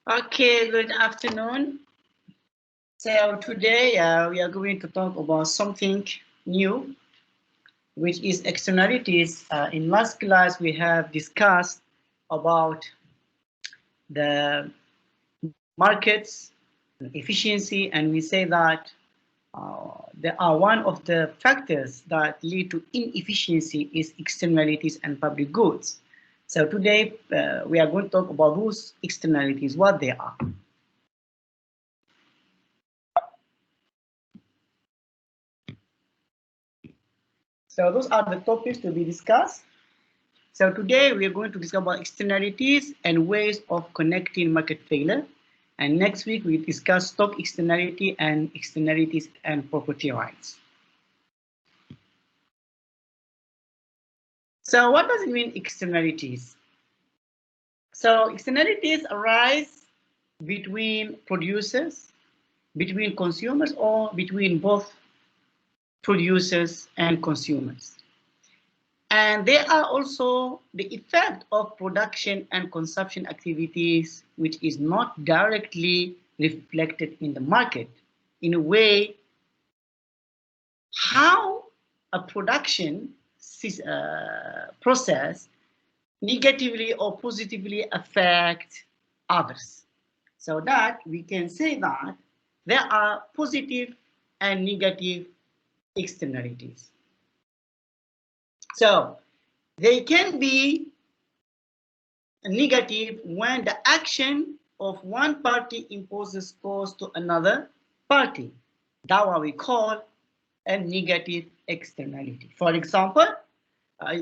Okay, good afternoon. So today we are going to talk about something new, which is externalities. In last class, we have discussed about the markets, efficiency, and we say that there are one of the factors that lead to inefficiency is externalities and public goods. So today we are going to talk about those externalities, what they are. So those are the topics to be discussed. So today we are going to discuss about externalities and ways of connecting market failure. And next week we discuss stock externality and externalities and property rights. So what does it mean externalities? So externalities arise between producers, between consumers, or between both producers and consumers. And they are also the effect of production and consumption activities, which is not directly reflected in the market. In a way, how a production process negatively or positively affect others. So that we can say that there are positive and negative externalities. So they can be negative when the action of one party imposes cost to another party. That's what we call a negative externality. For example,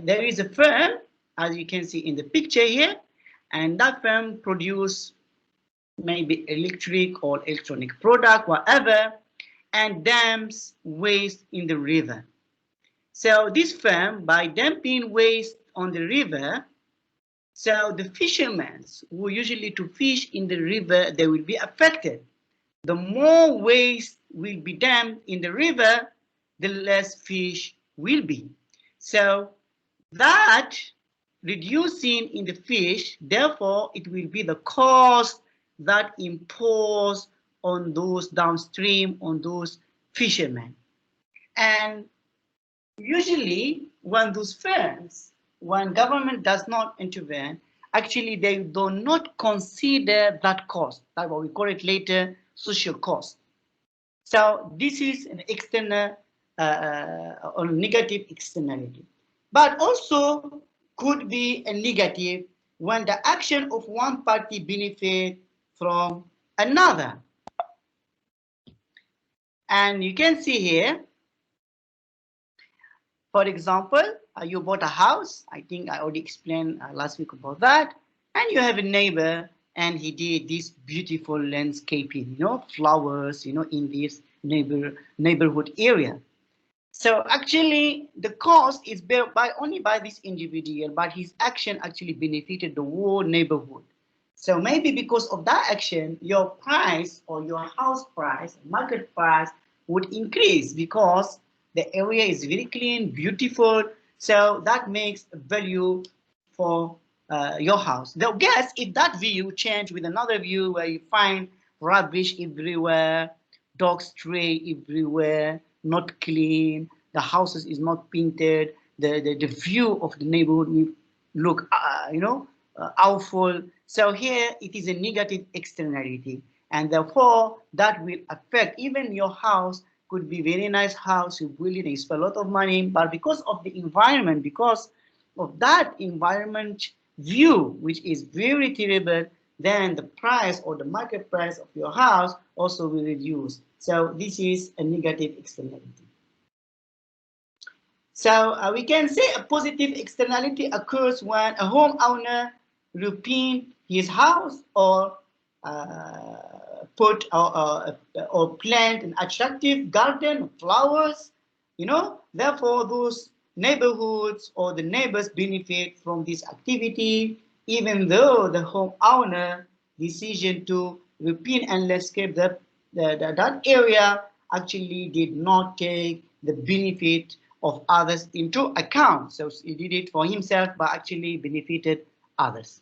there is a firm, as you can see in the picture here, and that firm produce maybe electric or electronic product, whatever, and dumps waste in the river. So this firm, by dumping waste on the river, so the fishermen who usually to fish in the river, they will be affected. The more waste will be dumped in the river, the less fish will be. So that reducing in the fish, therefore it will be the cost that imposed on those downstream, on those fishermen. And usually when those firms, when government does not intervene, actually they do not consider that cost. That's what we call it later, social cost. So this is an external or negative externality. But also could be a negative when the action of one party benefit from another. And you can see here, for example, you bought a house. I think I already explained last week about that. And you have a neighbor and he did this beautiful landscaping, flowers, in this neighborhood area. So actually the cost is bear by only by this individual, but his action actually benefited the whole neighborhood. So maybe because of that action, your price or your house price, market price would increase because the area is very clean, beautiful. So that makes value for your house. Now guess if that view change with another view where you find rubbish everywhere, dogs stray everywhere, not clean, the houses is not painted, the view of the neighborhood will look, awful. So here it is a negative externality, and therefore that will affect even your house. Could be very nice house, you build it, you spend a lot of money, but because of the environment, because of that environment view, which is very terrible, then the price or the market price of your house also will reduce. So this is a negative externality. So we can say a positive externality occurs when a homeowner repaint his house or put or plant an attractive garden, flowers, Therefore, those neighborhoods or the neighbors benefit from this activity, even though the homeowner decision to repaint and landscape that area actually did not take the benefit of others into account. So he did it for himself, but actually benefited others.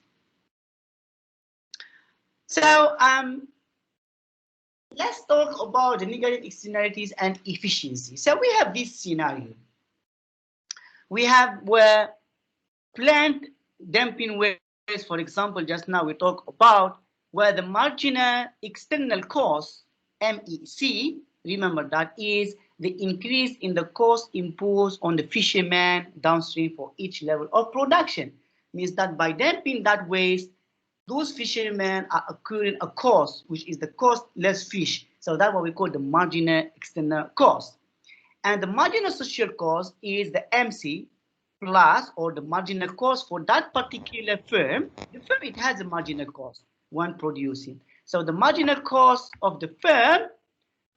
So let's talk about the negative externalities and efficiency. So we have this scenario. We have where plant dumping waste, for example, just now we talked about where the marginal external cost, MEC, remember that is the increase in the cost imposed on the fisherman downstream for each level of production. Means that by dumping that waste, those fishermen are accruing a cost, which is the cost less fish. So that's what we call the marginal external cost. And the marginal social cost is the MC plus, or the marginal cost for that particular firm. The firm, it has a marginal cost when producing. So the marginal cost of the firm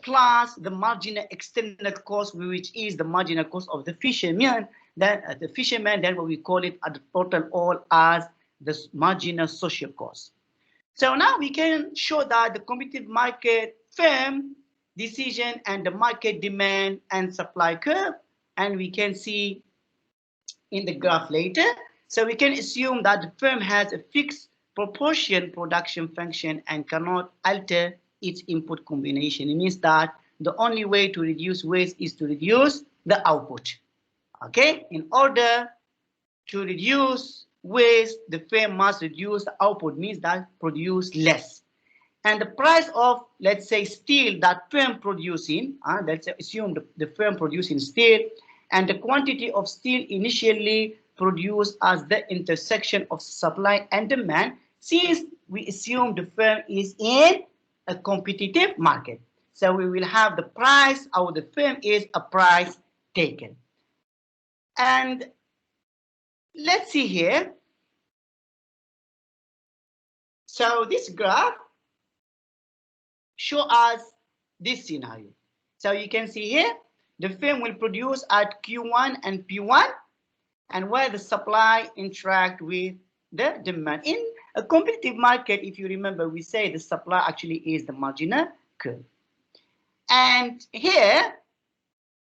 plus the marginal external cost, which is the marginal cost of the fisherman, then what we call it at the total all as the marginal social cost. So now we can show that the competitive market firm decision and the market demand and supply curve, and we can see in the graph later. So we can assume that the firm has a fixed proportion production function and cannot alter its input combination. It means that the only way to reduce waste is to reduce the output. Okay, in order to reduce waste, the firm must reduce the output, means that produce less. And the price of, let's say, steel that firm producing, let's assume the firm producing steel, and the quantity of steel initially produced as the intersection of supply and demand, since we assume the firm is in a competitive market. So we will have the price of the firm is a price taken. And let's see here. So this graph show us this scenario. So you can see here, the firm will produce at Q1 and P1, and where the supply interact with the demand. In a competitive market, if you remember, we say the supply actually is the marginal curve. And here,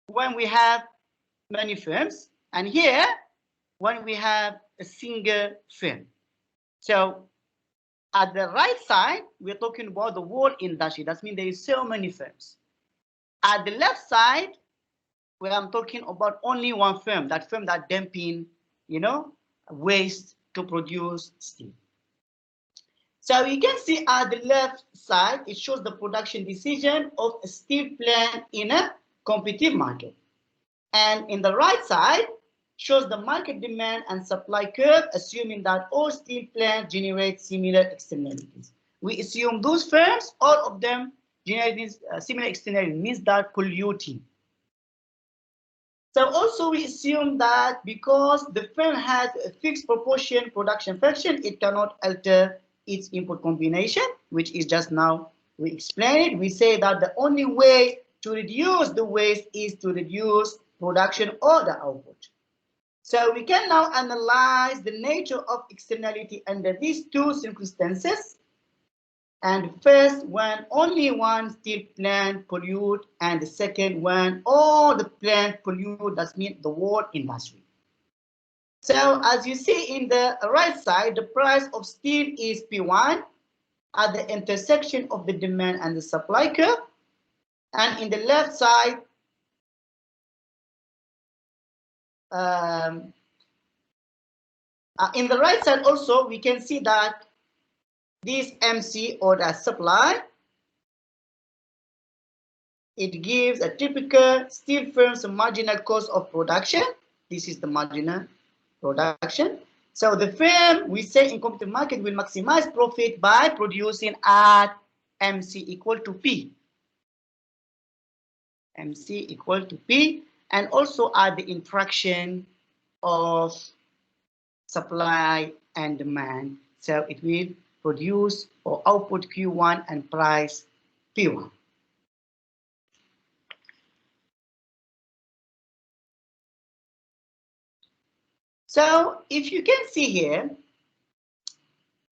when we have many firms, and here, when we have a single firm. So at the right side, we're talking about the whole industry. That means there is so many firms. At the left side, where I'm talking about only one firm, that firm that dumping, waste to produce steel. So you can see at the left side, it shows the production decision of a steel plant in a competitive market. And in the right side, shows the market demand and supply curve, assuming that all steel plants generate similar externalities. We assume those firms, all of them generate similar externalities, means that polluting. So also we assume that because the firm has a fixed proportion production function, it cannot alter its input combination, which is just now we explained it. We say that the only way to reduce the waste is to reduce production or the output. So we can now analyze the nature of externality under these two circumstances. And first, when only one steel plant pollute, and the second, when all the plant pollute, that means the whole industry. So as you see in the right side, the price of steel is P1 at the intersection of the demand and the supply curve. And in the left side, in the right side also, we can see that this MC, or the supply, it gives a typical steel firm's marginal cost of production. This is the marginal production. So the firm, we say in competitive market, will maximize profit by producing at MC equal to P. MC equal to P, and also at the interaction of supply and demand. So it will produce or output Q1 and price P1. So if you can see here,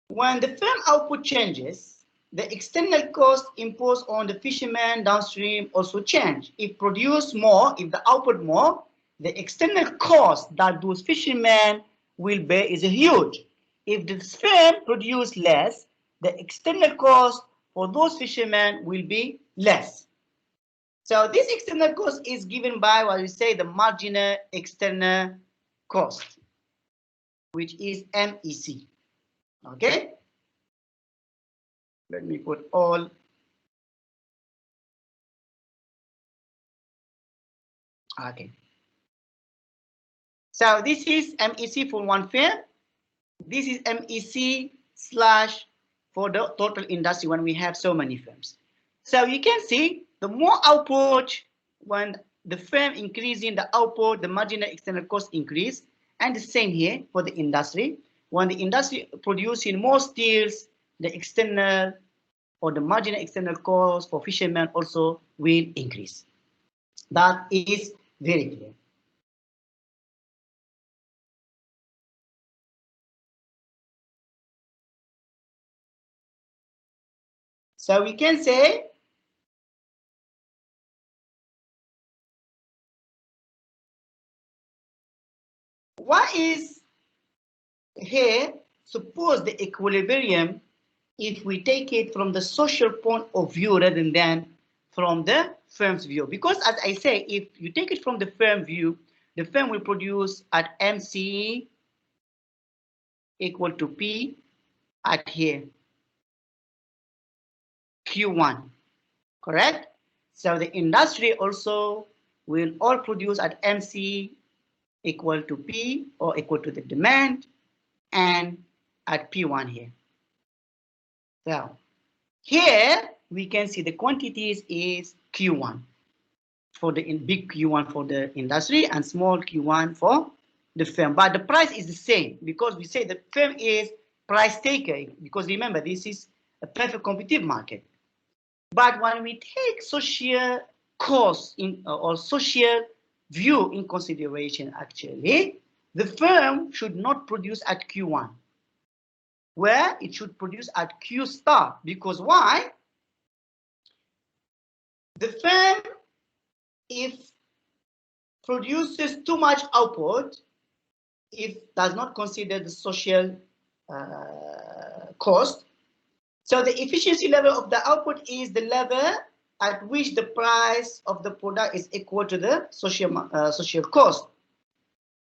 when the firm output changes, the external cost imposed on the fisherman downstream also change. If produce more, if the output more, the external cost that those fishermen will bear is huge. If the firm produce less, the external cost for those fishermen will be less. So this external cost is given by what we say the marginal external cost, which is MEC. Okay? Let me put all. Okay. So this is MEC for one firm. This is MEC slash for the total industry when we have so many firms. So you can see the more output, when the firm increasing the output, the marginal external cost increase. And the same here for the industry. When the industry producing more steels, the external or the marginal external cost for fishermen also will increase. That is very clear. So we can say what is here, suppose the equilibrium, if we take it from the social point of view rather than from the firm's view. Because as I say, if you take it from the firm view, the firm will produce at MC equal to P at here, Q1, correct? So the industry also will all produce at MC equal to P or equal to the demand and at P1 here. So here we can see the quantities is Q1 for the big Q1 for the industry and small Q1 for the firm. But the price is the same because we say the firm is price taker, because remember this is a perfect competitive market. But when we take social cost in or social view in consideration, actually, the firm should not produce at Q1, where it should produce at Q star. Because why? The firm, if produces too much output, if does not consider the social cost, so the efficiency level of the output is the level at which the price of the product is equal to the social cost.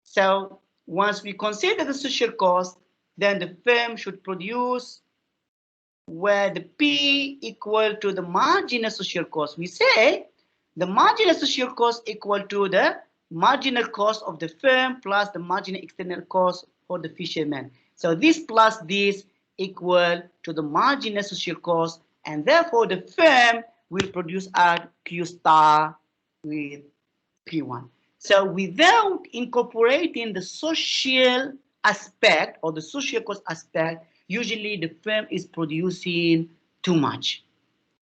So once we consider the social cost, then the firm should produce where the P equal to the marginal social cost. We say the marginal social cost equal to the marginal cost of the firm plus the marginal external cost for the fisherman. So this plus this equal to the marginal social cost, and therefore the firm will produce at Q star with P1. So without incorporating the social aspect or the social cost aspect, usually the firm is producing too much.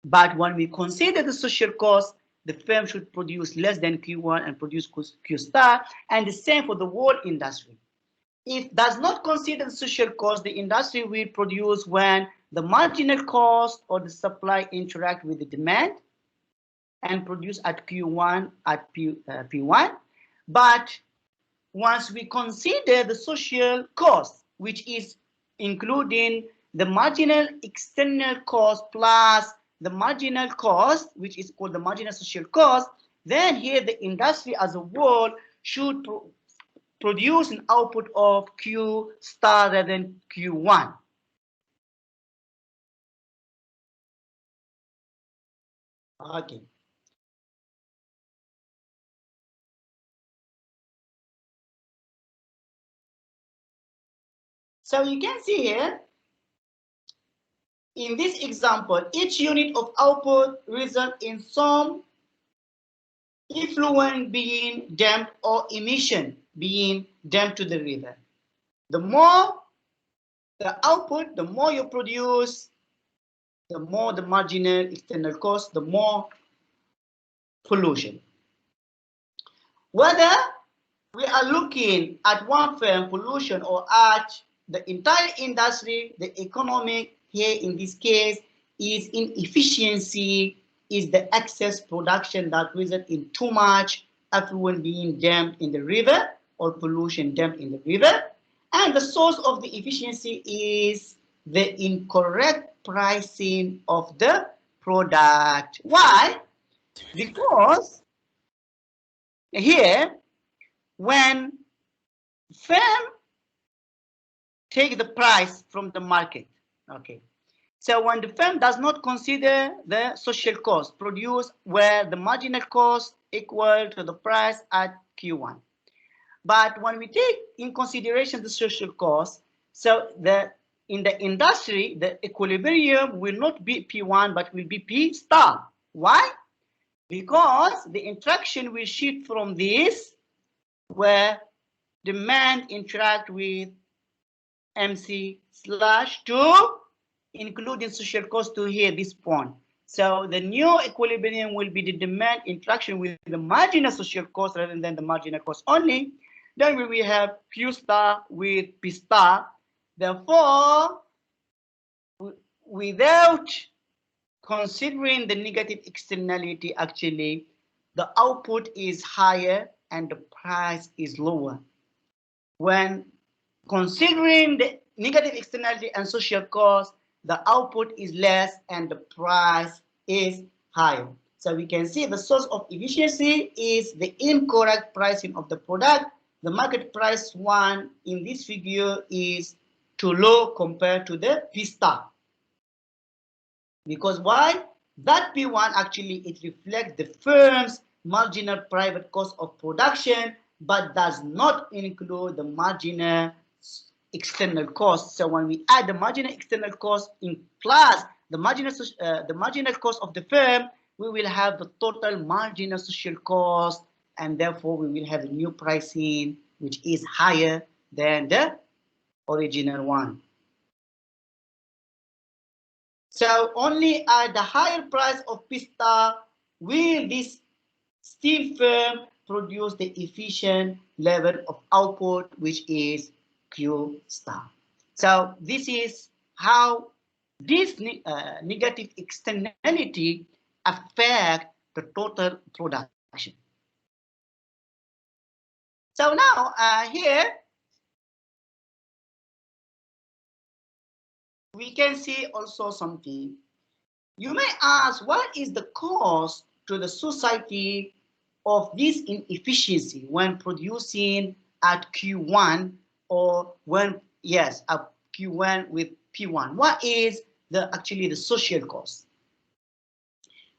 But when we consider the social cost, the firm should produce less than Q1 and produce Q star, and the same for the whole industry. If does not consider the social cost, the industry will produce when the marginal cost or the supply interact with the demand and produce at Q1 at P1. But once we consider the social cost, which is including the marginal external cost plus the marginal cost, which is called the marginal social cost, then here the industry as a whole should produce an output of Q star rather than Q1. Okay. So you can see here, in this example, each unit of output results in some effluent being dumped or emission being dumped to the river. The more the output, the more you produce, the more the marginal external cost, the more pollution. Whether we are looking at one firm pollution or at the entire industry, the economic here in this case is inefficiency, is the excess production that results in too much effluent being dumped in the river or pollution dumped in the river. And the source of the efficiency is the incorrect pricing of the product. Why? Because here, when firm take the price from the market, okay, so when the firm does not consider the social cost produced where the marginal cost equal to the price at Q1. But when we take in consideration the social cost, so in the industry, the equilibrium will not be P1, but will be P star. Why? Because the interaction will shift from this, where demand interact with MC slash to including social cost to here, this point. So the new equilibrium will be the demand interaction with the marginal social cost rather than the marginal cost only. Then we will have Q star with P star. Therefore, without considering the negative externality, actually, the output is higher and the price is lower. When considering the negative externality and social cost, the output is less and the price is higher. So we can see the source of efficiency is the incorrect pricing of the product. The market price one in this figure is too low compared to the P star. Because why? That P1 actually it reflects the firm's marginal private cost of production, but does not include the marginal external cost. So when we add the marginal external cost in plus the marginal cost of the firm, we will have the total marginal social cost, and therefore we will have a new pricing which is higher than the original one. So only at the higher price of P star will this steel firm produce the efficient level of output, which is Q star. So this is how this negative externality affect the total production. So now here we can see also something. You may ask, what is the cost to the society of this inefficiency when producing at Q1 or when, yes, at Q1 with P1? What is actually the social cost?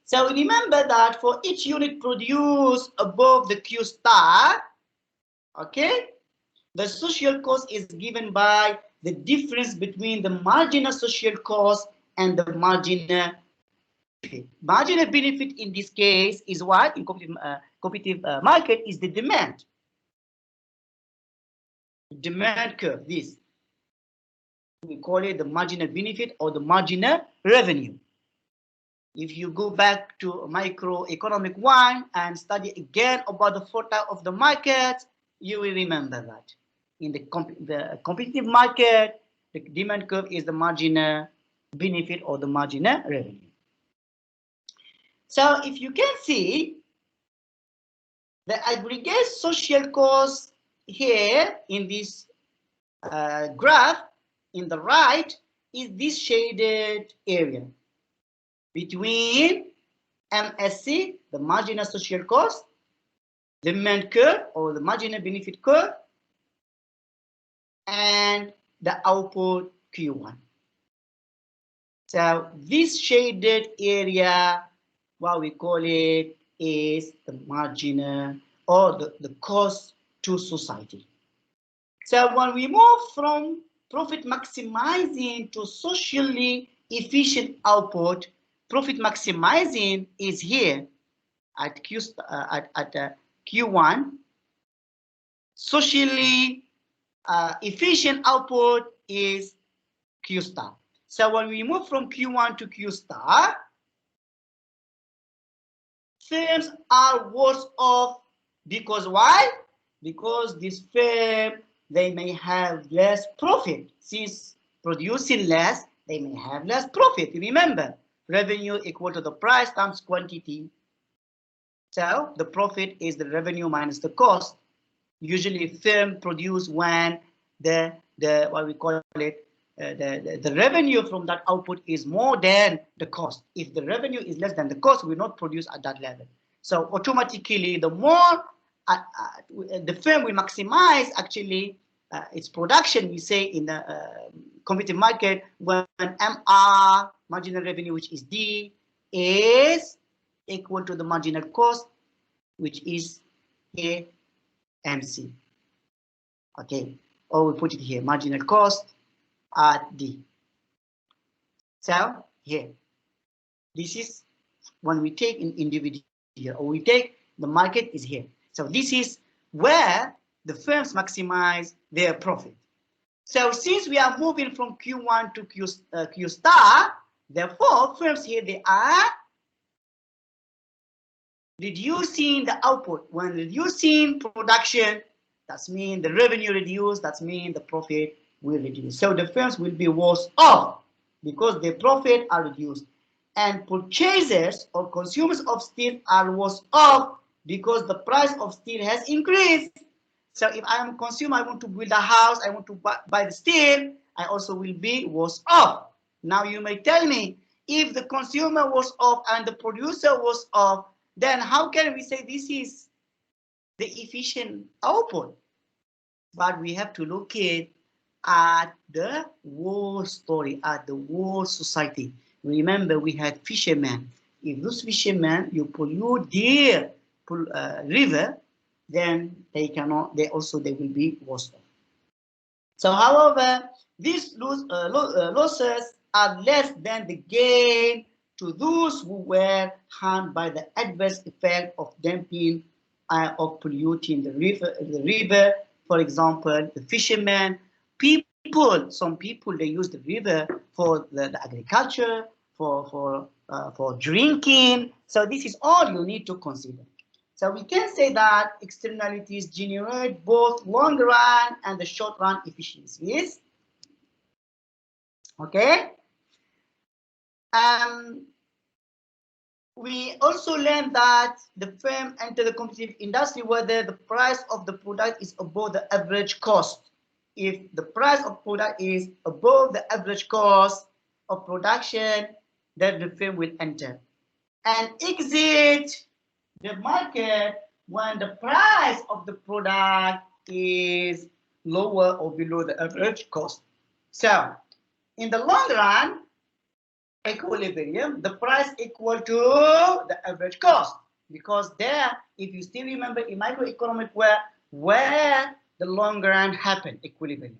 So remember that for each unit produced above the Q star, okay, the social cost is given by the difference between the marginal social cost and the marginal benefit. Marginal benefit in this case is what? In competitive market is the demand. Demand curve, this. We call it the marginal benefit or the marginal revenue. If you go back to Microeconomics 1 and study again about the 4 types of the market, you will remember that. In the competitive market, the demand curve is the marginal benefit or the marginal revenue. So if you can see, the aggregate social cost here in this graph in the right is this shaded area between MSC, the marginal social cost, demand curve or the marginal benefit curve, and the output Q1. So this shaded area, what we call it, is the marginal or the cost to society. So when we move from profit maximizing to socially efficient output, profit maximizing is here at Q1. Socially efficient output is Q star. So when we move from Q1 to Q star, firms are worse off because why? Because this firm, they may have less profit. Since producing less, they may have less profit. Remember, revenue equal to the price times quantity. So the profit is the revenue minus the cost. Usually firm produce when the what we call it, the revenue from that output is more than the cost. If the revenue is less than the cost, we will not produce at that level. So automatically, the more the firm will maximize actually its production. We say in the competitive market when MR, marginal revenue, which is D, is equal to the marginal cost, which is A, MC. Okay, or we put it here, marginal cost at D. So here, this is when we take an individual or we take the market is here. So this is where the firms maximize their profit. So since we are moving from Q1 to Q star, therefore firms here, they are reducing the output. When reducing production, that means the revenue reduced, that means the profit will reduce. So the firms will be worse off because their profit are reduced. And purchasers or consumers of steel are worse off because the price of steel has increased. So if I am a consumer, I want to build a house, I want to buy the steel, I also will be worse off. Now you may tell me, if the consumer was off and the producer was off, then how can we say this is the efficient output? But we have to look at the whole story, at the whole society. Remember, we had fishermen. If those fishermen, you pollute their river, then they will be worse off. So, however, these losses are less than the gain to those who were harmed by the adverse effect of dumping of polluting the river. For example, the fishermen, some people, they use the river for the agriculture, for drinking. So this is all you need to consider. So we can say that externalities generate both long run and the short run efficiencies. Okay. We also learned that the firm enter the competitive industry whether the price of the product is above the average cost. If the price of product is above the average cost of production, then the firm will enter. And exit the market when the price of the product is lower or below the average cost. So, in the long run, equilibrium, the price equal to the average cost. Because there, if you still remember in microeconomics where the long run happen, equilibrium.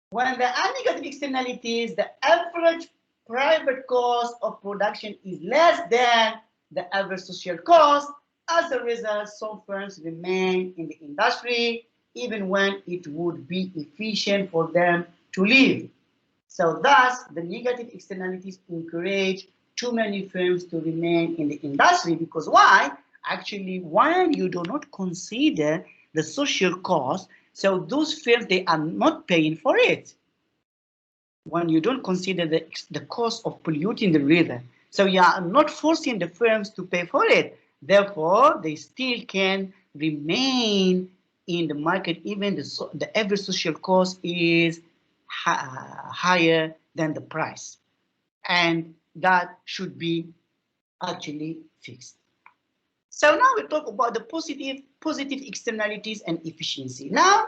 When there are negative externalities, the average private cost of production is less than the average social cost. As a result, some firms remain in the industry even when it would be efficient for them to leave. So thus, the negative externalities encourage too many firms to remain in the industry because why? Actually, when you do not consider the social cost, so those firms, they are not paying for it. When you don't consider the cost of polluting the river, so you are not forcing the firms to pay for it. Therefore, they still can remain in the market even the average social cost is higher than the price, and that should be actually fixed. So now we talk about the positive externalities and efficiency. Now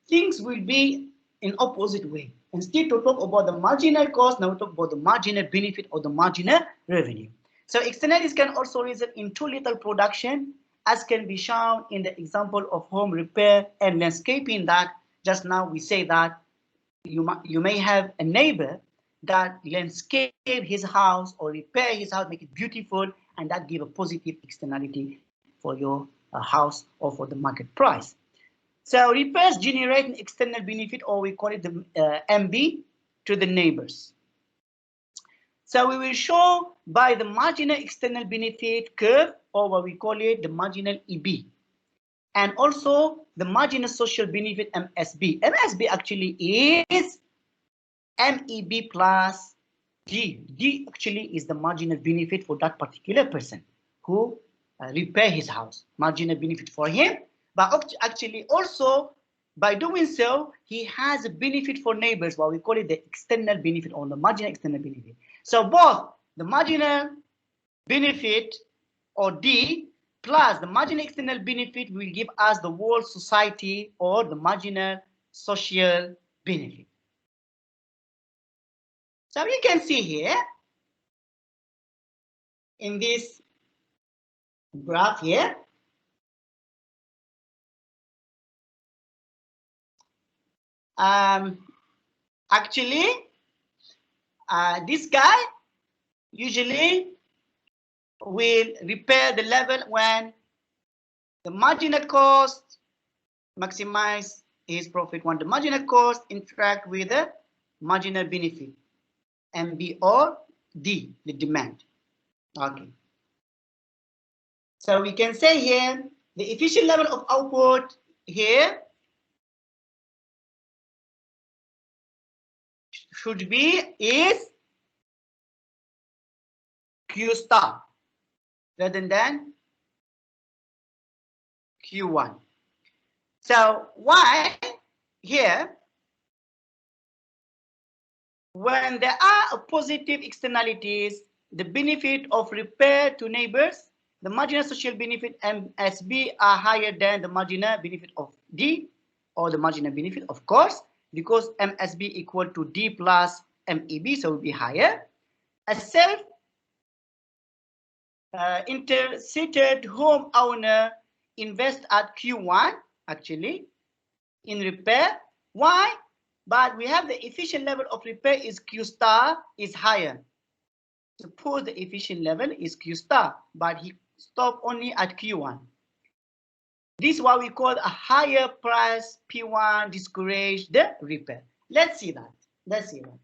things will be in opposite way. Instead to talk about the marginal cost, now we talk about the marginal benefit or the marginal revenue. So externalities can also result in too little production, as can be shown in the example of home repair and landscaping that just now we say that you may have a neighbor that landscape his house or repair his house, make it beautiful, and that give a positive externality for your house or for the market price. So repairs generate an external benefit, or we call it the MB, to the neighbors. So we will show by the marginal external benefit curve, or what we call it the marginal EB. And also the marginal social benefit MSB. MSB actually is MEB plus D. D actually is the marginal benefit for that particular person who repair his house. Marginal benefit for him, but actually also by doing so, he has a benefit for neighbors, what we call it the external benefit or the marginal external benefit. So both the marginal benefit or D plus the marginal external benefit will give us the whole society or the marginal social benefit. So you can see here in this graph here, actually this guy usually will repair the level when the marginal cost maximize his profit, when the marginal cost interact with the marginal benefit, MB or D, the demand. Okay. So we can say here the efficient level of output here should be is Q star rather than Q1. So why here? When there are positive externalities, the benefit of repair to neighbors, the marginal social benefit MSB are higher than the marginal benefit of D, or the marginal benefit, of course, because MSB equal to D plus MEB, so it will be higher. A self interseated homeowner invest at Q1 actually in repair. Why? But we have the efficient level of repair is Q star is higher. Suppose the efficient level is Q star, but he stopped only at Q1. This is what we call a higher price P1 discourage the repair. Let's see that. Let's see that.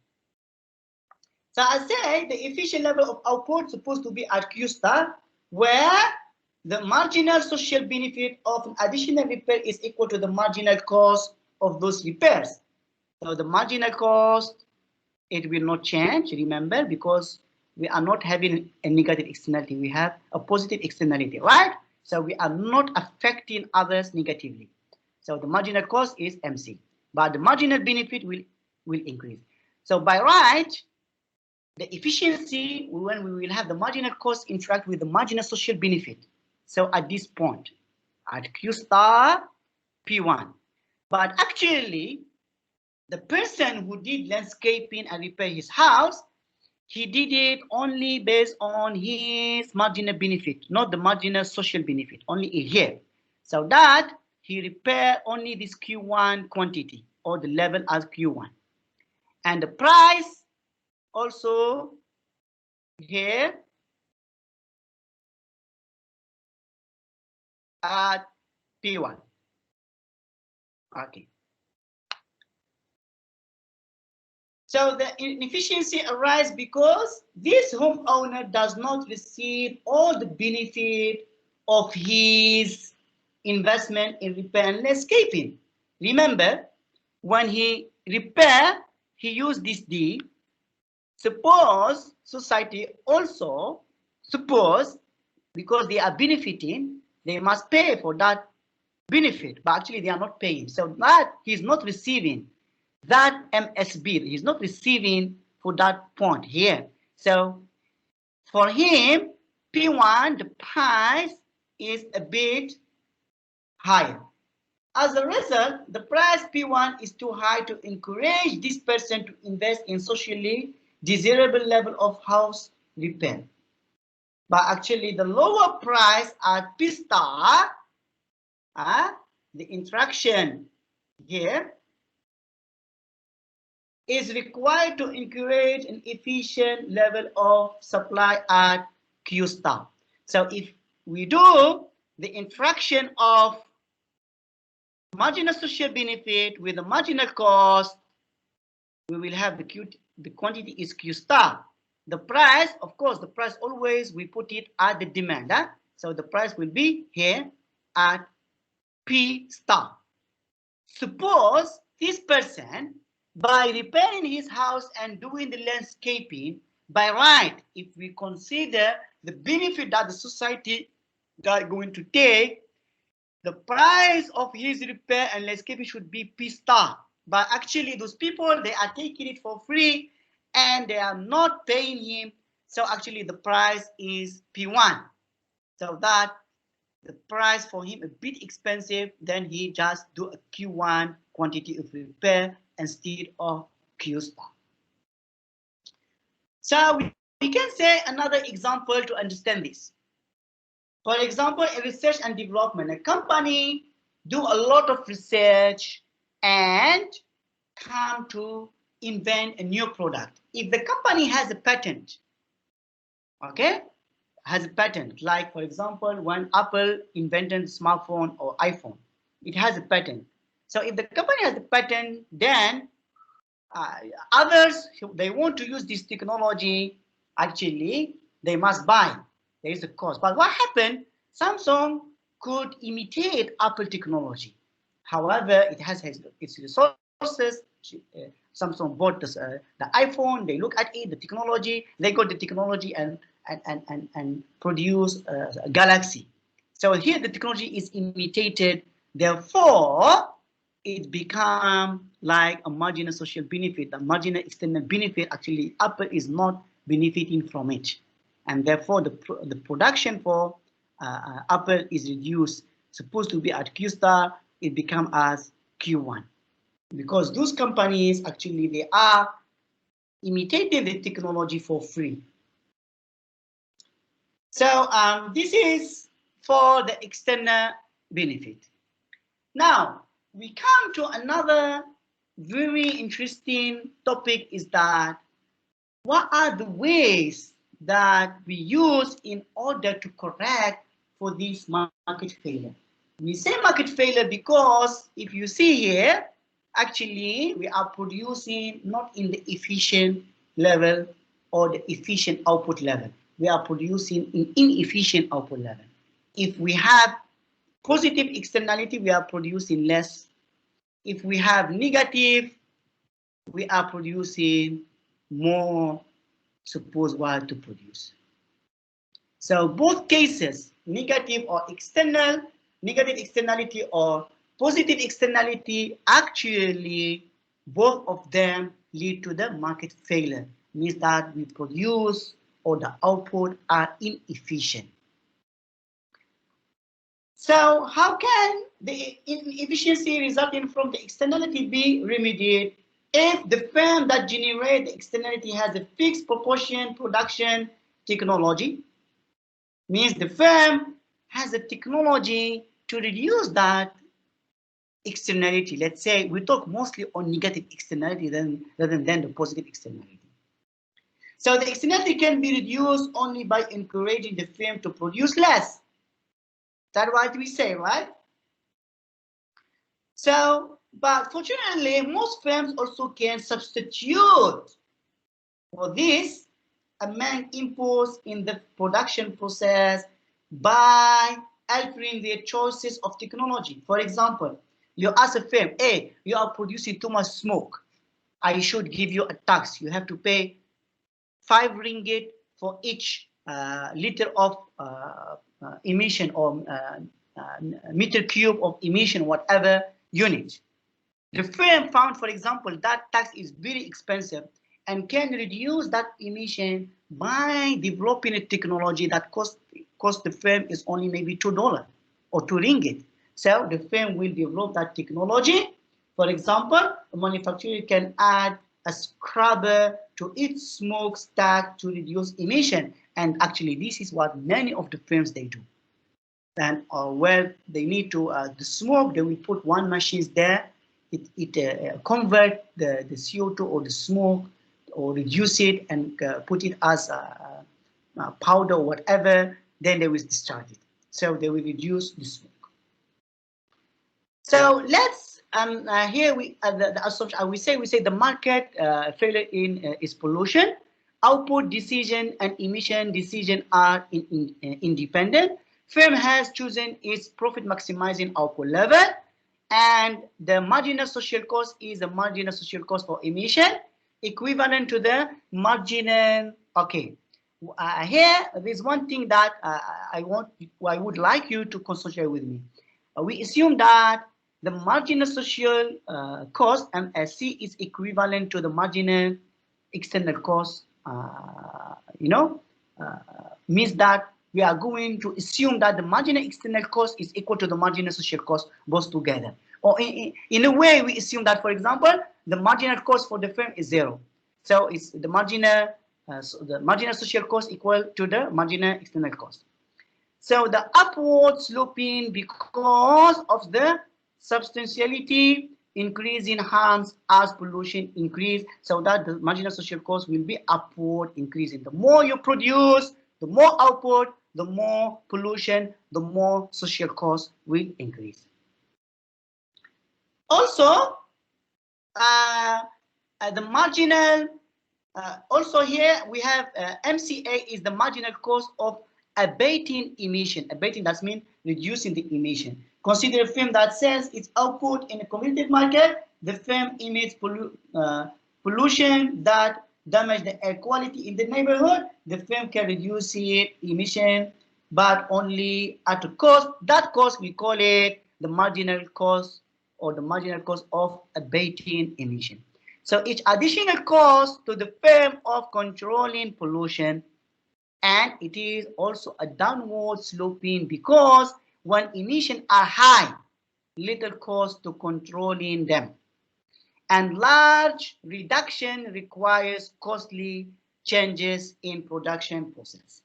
So I say the efficient level of output supposed to be at Q star, where the marginal social benefit of an additional repair is equal to the marginal cost of those repairs. So the marginal cost, it will not change, remember, because we are not having a negative externality. We have a positive externality, right? So we are not affecting others negatively. So the marginal cost is MC, but the marginal benefit will increase. So by right, the efficiency, when we will have the marginal cost interact with the marginal social benefit. So at this point, at Q star P1. But actually, the person who did landscaping and repair his house, he did it only based on his marginal benefit, not the marginal social benefit, only here. So that he repaired only this Q1 quantity or the level as Q1. And the price also here at P1. Okay. So the inefficiency arises because this homeowner does not receive all the benefit of his investment in repair and landscaping. Remember, when he repair, he used this D. Suppose society also, suppose because they are benefiting, they must pay for that benefit, but actually they are not paying. So that he's not receiving that MSB, he's not receiving for that point here. So for him, P1, the price is a bit higher. As a result, the price P1 is too high to encourage this person to invest in socially desirable level of house repair. But actually, the lower price at P star, the interaction here, is required to encourage an efficient level of supply at Q star. So if we do the interaction of marginal social benefit with the marginal cost, we will have the quantity is Q star. The price, of course, the price always we put it at the demand. So the price will be here at P star. Suppose this person, by repairing his house and doing the landscaping, by right, if we consider the benefit that the society is going to take, the price of his repair and landscaping should be P star. But actually, those people, they are taking it for free and they are not paying him. So actually, the price is P1. So that the price for him a bit expensive, then he just do a Q1 quantity of repair instead of Q star. So we can say another example to understand this. For example, in research and development, a company do a lot of research and come to invent a new product. If the company has a patent, okay, has a patent, like for example, when Apple invented smartphone or iPhone, it has a patent. So if the company has a patent, then others, they want to use this technology, actually, they must buy. There is a cost. But what happened? Samsung could imitate Apple technology. However, it has its resources. Samsung bought the iPhone. They look at it, the technology. They got the technology and produce a Galaxy. So here the technology is imitated. Therefore, it become like a marginal social benefit, a marginal external benefit. Actually, Apple is not benefiting from it, and therefore the production for Apple is reduced. Supposed to be at Q star, it become as Q1, because those companies actually they are imitating the technology for free. So this is for the external benefit. Now we come to another very interesting topic, is that what are the ways that we use in order to correct for this market failure. We say market failure because if you see here, actually we are producing not in the efficient level or the efficient output level. We are producing in inefficient output level. If we have positive externality, we are producing less. If we have negative, we are producing more, suppose what to produce. So both cases, negative or external, negative externality or positive externality, actually both of them lead to the market failure. Means that we produce or the output are inefficient. So how can the inefficiency resulting from the externality be remedied if the firm that generates the externality has a fixed proportion production technology? Means the firm has a technology to reduce that externality. Let's say we talk mostly on negative externality rather than the positive externality. So the externality can be reduced only by encouraging the firm to produce less. That's what we say, right? So, but fortunately, most firms also can substitute for this among inputs in the production process by altering their choices of technology. For example, you ask a firm, hey, you are producing too much smoke. I should give you a tax. You have to pay 5 ringgit for each liter of emission or meter cube of emission, whatever unit. The firm found, for example, that tax is very expensive and can reduce that emission by developing a technology that cost the firm is only maybe $2 or 2 ringgit. So the firm will develop that technology. For example, a manufacturer can add a scrubber to its smokestack to reduce emission. And actually, this is what many of the firms they do. And where they need to the smoke, they will put one machine there. It convert the CO2 or the smoke or reduce it and put it as a powder or whatever. Then they will discharge it. So they will reduce the smoke. So let's here the assumption we say the market failure in is pollution. Output decision and emission decision are independent. Firm has chosen its profit maximizing output level, and the marginal social cost is the marginal social cost for emission, equivalent to the marginal. Okay, here there's one thing that I would like you to concentrate with me. we assume that the marginal social cost MSC is equivalent to the marginal external cost. Means that we are going to assume that the marginal external cost is equal to the marginal social cost both together. Or in a way, we assume that, for example, the marginal cost for the firm is 0. So it's the marginal social cost equal to the marginal external cost. So the upward sloping because of the substantiality increase in harms as pollution increase, so that the marginal social cost will be upward increasing. The more you produce, the more output, the more pollution, the more social cost will increase. Also, the marginal, also here we have MCA is the marginal cost of abating emission. Abating, that means reducing the emission. Consider a firm that sells its output in a competitive market. The firm emits pollution that damage the air quality in the neighborhood. The firm can reduce its emission, but only at a cost. That cost, we call it the marginal cost, or the marginal cost of abating emission. So each additional cost to the firm of controlling pollution, and it is also a downward sloping because when emissions are high, little cost to controlling them, and large reduction requires costly changes in production process.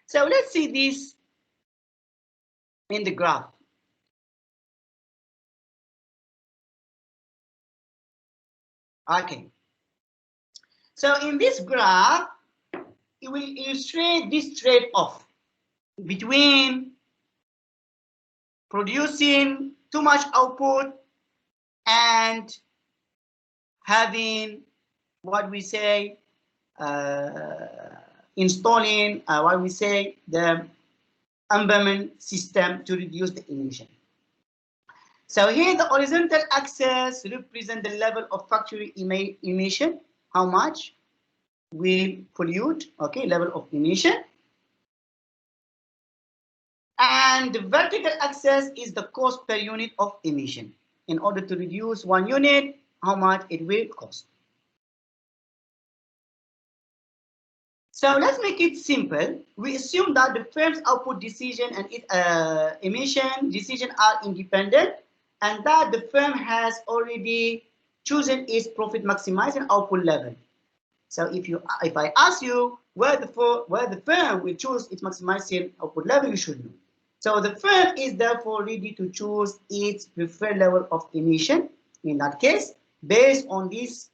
So let's see this in the graph. Okay. So in this graph, it will illustrate this trade-off between producing too much output and having what we say installing what we say the environment system to reduce the emission. So here the horizontal axis represents the level of factory emission, how much we pollute, okay, level of emission. And the vertical axis is the cost per unit of emission. In order to reduce 1 unit, how much it will cost. So let's make it simple. We assume that the firm's output decision and its emission decision are independent, and that the firm has already chosen its profit maximizing output level. So if I ask you where the firm will choose its maximizing output level, you should know. So the firm is therefore ready to choose its preferred level of emission. In that case, based on this,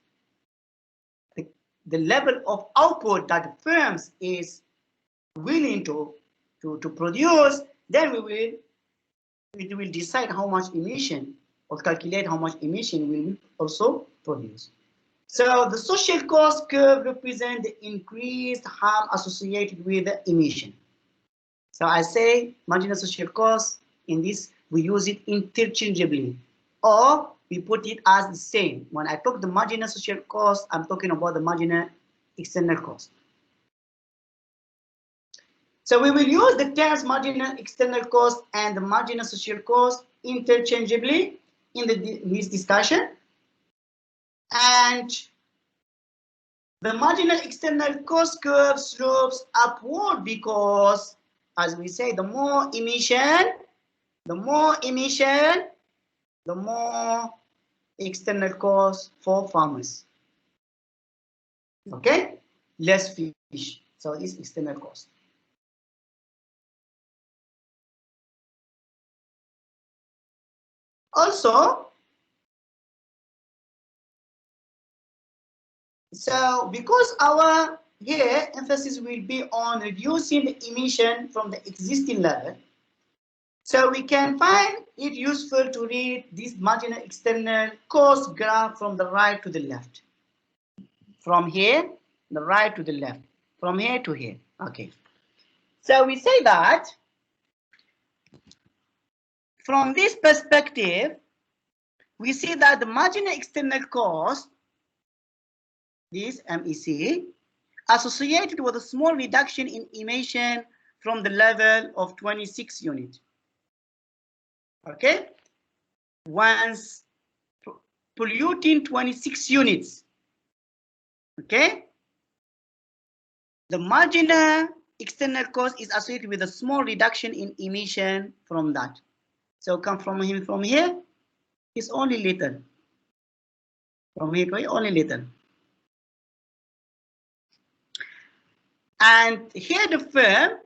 the level of output that the firm is willing to produce, then it will decide how much emission, or calculate how much emission we will also produce. So the social cost curve represents the increased harm associated with the emission. So I say marginal social cost, in this we use it interchangeably, or we put it as the same. When I talk the marginal social cost, I'm talking about the marginal external cost. So we will use the terms marginal external cost and the marginal social cost interchangeably in this discussion. And the marginal external cost curve slopes upward because, as we say, the more emission, the more external cost for farmers. Okay, less fish, so it's external cost. Also, so because our here emphasis will be on reducing the emission from the existing level, so we can find it useful to read this marginal external cost graph from the right to the left. From here, the right to the left, from here to here. Okay. So we say that from this perspective, we see that the marginal external cost, this MEC, associated with a small reduction in emission from the level of 26 units. Okay, once polluting 26 units. Okay, the marginal external cost is associated with a small reduction in emission from that. So come from here, it's only little. From here to here, only little. And here the firm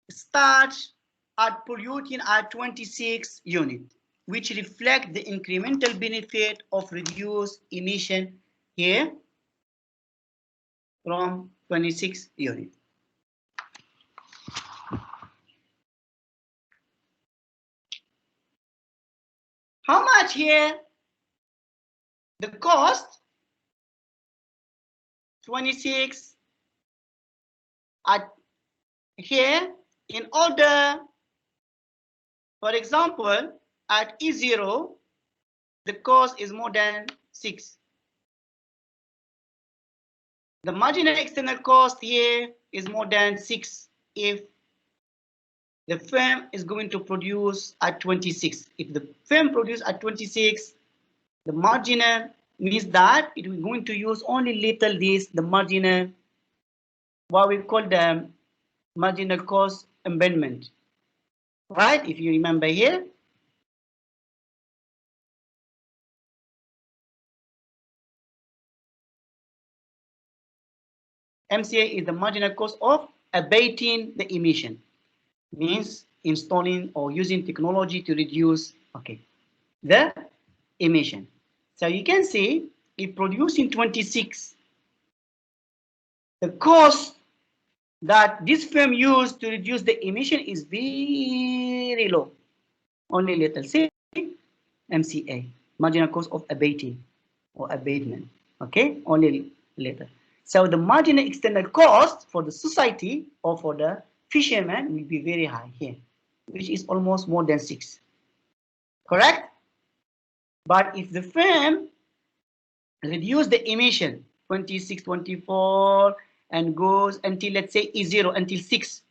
starts at polluting at 26 units, which reflect the incremental benefit of reduced emission here from 26 units. How much here? The cost 26 at here in order, for example, at E0, the cost is more than 6. The marginal external cost here is more than 6 if the firm is going to produce at 26. If the firm produces at 26, the marginal means that it is going to use only little this, the marginal, what we call the marginal cost embedment. Right? If you remember here. MCA is the marginal cost of abating the emission. Means installing or using technology to reduce, okay, the emission. So you can see if producing 26, the cost that this firm used to reduce the emission is very low, only little. See, MCA, marginal cost of abating or abatement, okay, only little. So the marginal external cost for the society or for the fisherman will be very high here, which is almost more than 6, correct? But if the firm reduce the emission 26, 24 and goes until, let's say, E0 until 6,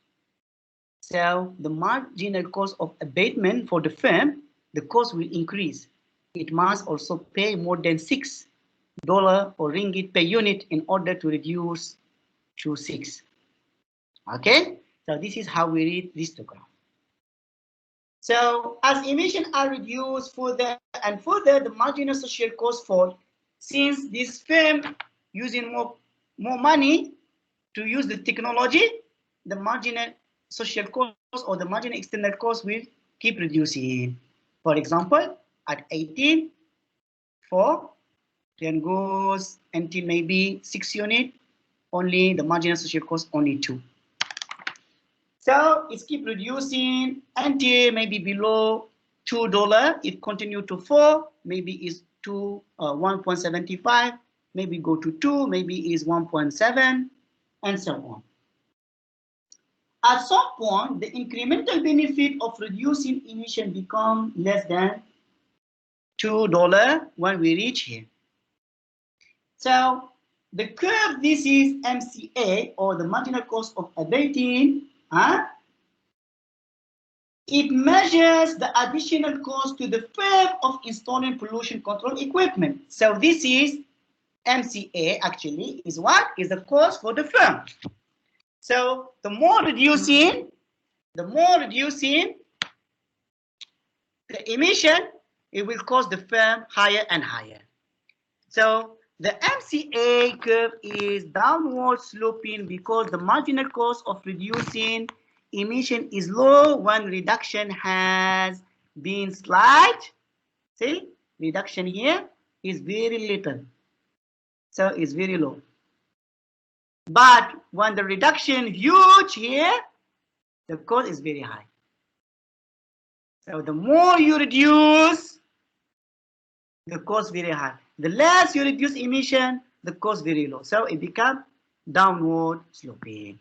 so the marginal cost of abatement for the firm, the cost will increase. It must also pay more than $6 or ringgit per unit in order to reduce to 6. Okay, so this is how we read this diagram. So as emissions are reduced further and further, the marginal social cost fall. Since this firm using more money to use the technology, the marginal social cost or the marginal external cost will keep reducing. For example, at 18, 4, then goes until maybe 6 unit, only the marginal social cost only 2. So it's keep reducing until maybe below $2. It continue to fall, maybe is to 1.75, maybe go to 2, maybe is 1.7, and so on. At some point, the incremental benefit of reducing emission become less than $2 when we reach here. So the curve, this is MCA or the marginal cost of abating. It measures the additional cost to the firm of installing pollution control equipment. So this is MCA actually is what? Is the cost for the firm. So the more reducing the emission, it will cost the firm higher and higher. So the MCA curve is downward sloping because the marginal cost of reducing emission is low when reduction has been slight. See, reduction here is very little. So it's very low. But when the reduction huge here, the cost is very high. So the more you reduce, the cost very high. The less you reduce emission, the cost very low. So it becomes downward sloping.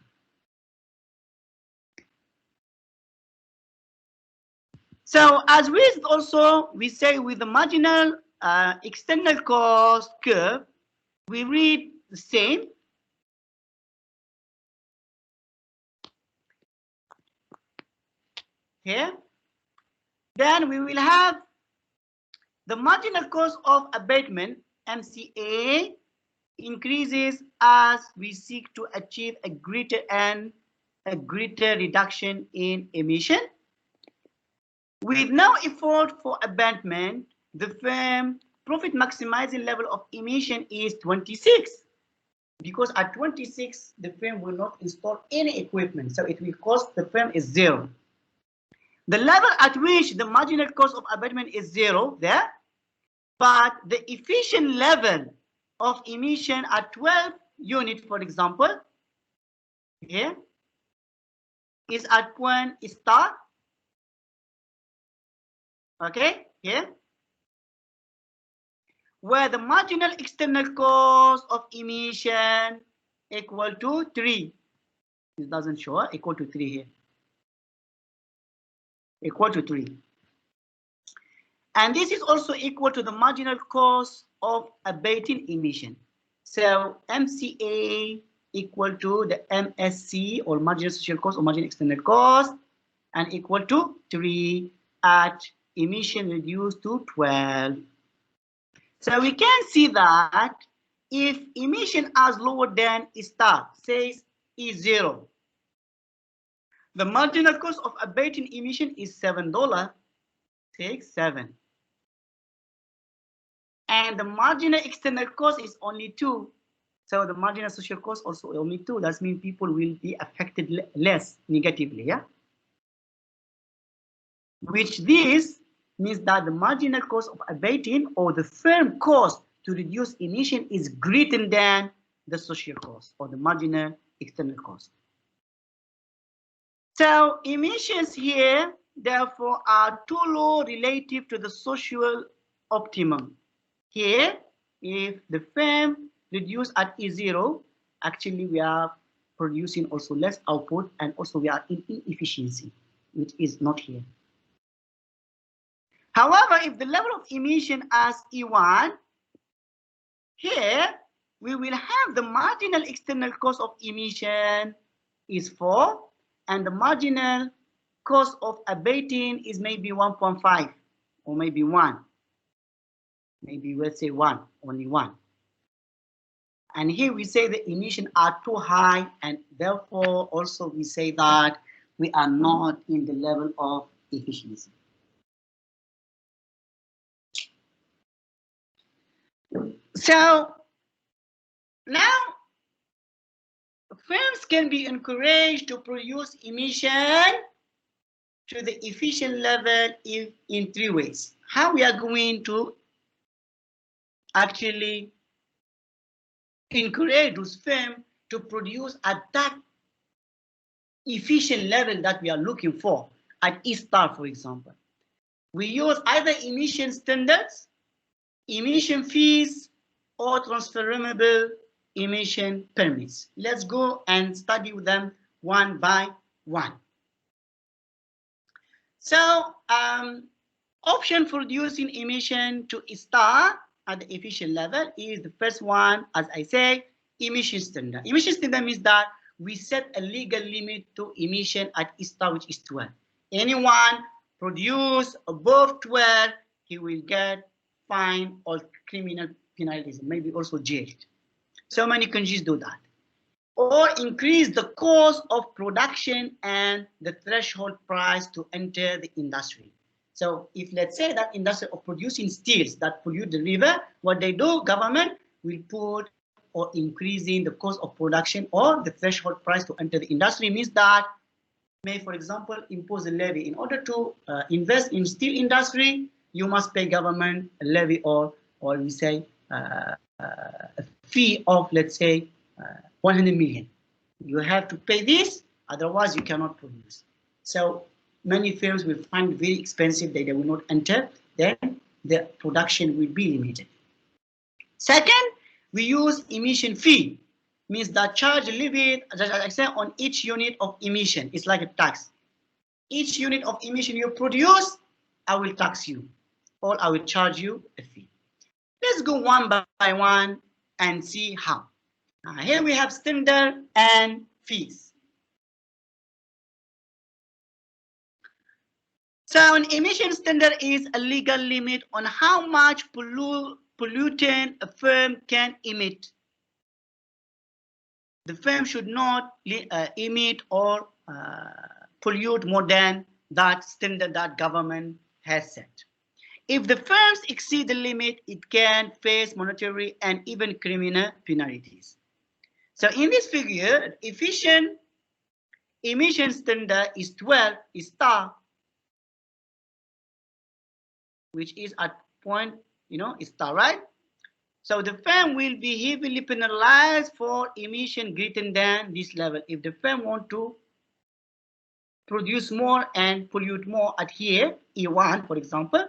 So as we also, we say with the marginal external cost curve, we read the same. Here. Then we will have the marginal cost of abatement, MCA, increases as we seek to achieve a greater reduction in emission. With no effort for abatement, the firm profit maximizing level of emission is 26. Because at 26, the firm will not install any equipment, so it will cost the firm is 0. The level at which the marginal cost of abatement is 0 there, but the efficient level of emission at 12 units, for example, here is at point star. Okay, here, where the marginal external cost of emission equal to 3. This doesn't show equal to 3 here. Equal to 3. And this is also equal to the marginal cost of abating emission. So MCA equal to the MSC, or marginal social cost or marginal external cost, and equal to 3 at emission reduced to 12. So we can see that if emission is lower than star, says E0, the marginal cost of abating emission is $7, take 7. And the marginal external cost is only 2. So the marginal social cost also only 2. That means people will be affected less negatively, yeah? Which this means that the marginal cost of abating, or the firm cost to reduce emission, is greater than the social cost or the marginal external cost. So emissions here, therefore, are too low relative to the social optimum. Here, if the firm reduce at E0, actually we are producing also less output, and also we are in inefficiency, which is not here. However, if the level of emission as E1, here we will have the marginal external cost of emission is 4, and the marginal cost of abating is maybe 1.5 or maybe 1. Maybe let's say 1, only 1. And here we say the emissions are too high, and therefore also we say that we are not in the level of efficiency. So now firms can be encouraged to produce emission to the efficient level in 3 ways. How we are going to actually encourage those firms to produce at that efficient level that we are looking for at E star, for example. We use either emission standards, emission fees, or transferable emission permits. Let's go and study them one by one. So option for reducing emission to E star at the efficient level is the first one, as I say, emission standard. Emission standard means that we set a legal limit to emission at E star, which is 12. Anyone produce above 12, he will get fined or criminal penalties, maybe also jailed. So many countries do that. Or increase the cost of production and the threshold price to enter the industry. So if let's say that industry of producing steels that pollute the river, what they do, government will put or increasing the cost of production or the threshold price to enter the industry, means that may, for example, impose a levy. In order to invest in steel industry, you must pay government a levy, or we say a fee of, let's say, 100 million. You have to pay this, otherwise you cannot produce. So many firms will find very expensive that they will not enter, then the production will be limited. Second, we use emission fee, means that charge levied, as I said, on each unit of emission. It's like a tax. Each unit of emission you produce, I will tax you, or I will charge you a fee. Let's go one by one and see how. Here we have standard and fees. So an emission standard is a legal limit on how much pollutant a firm can emit. The firm should not emit or pollute more than that standard that government has set. If the firms exceed the limit, it can face monetary and even criminal penalties. So in this figure, efficient emission standard is 12 is star, which is at point, is star, right? So the firm will be heavily penalized for emission greater than this level. If the firm want to produce more and pollute more at here, E1, for example,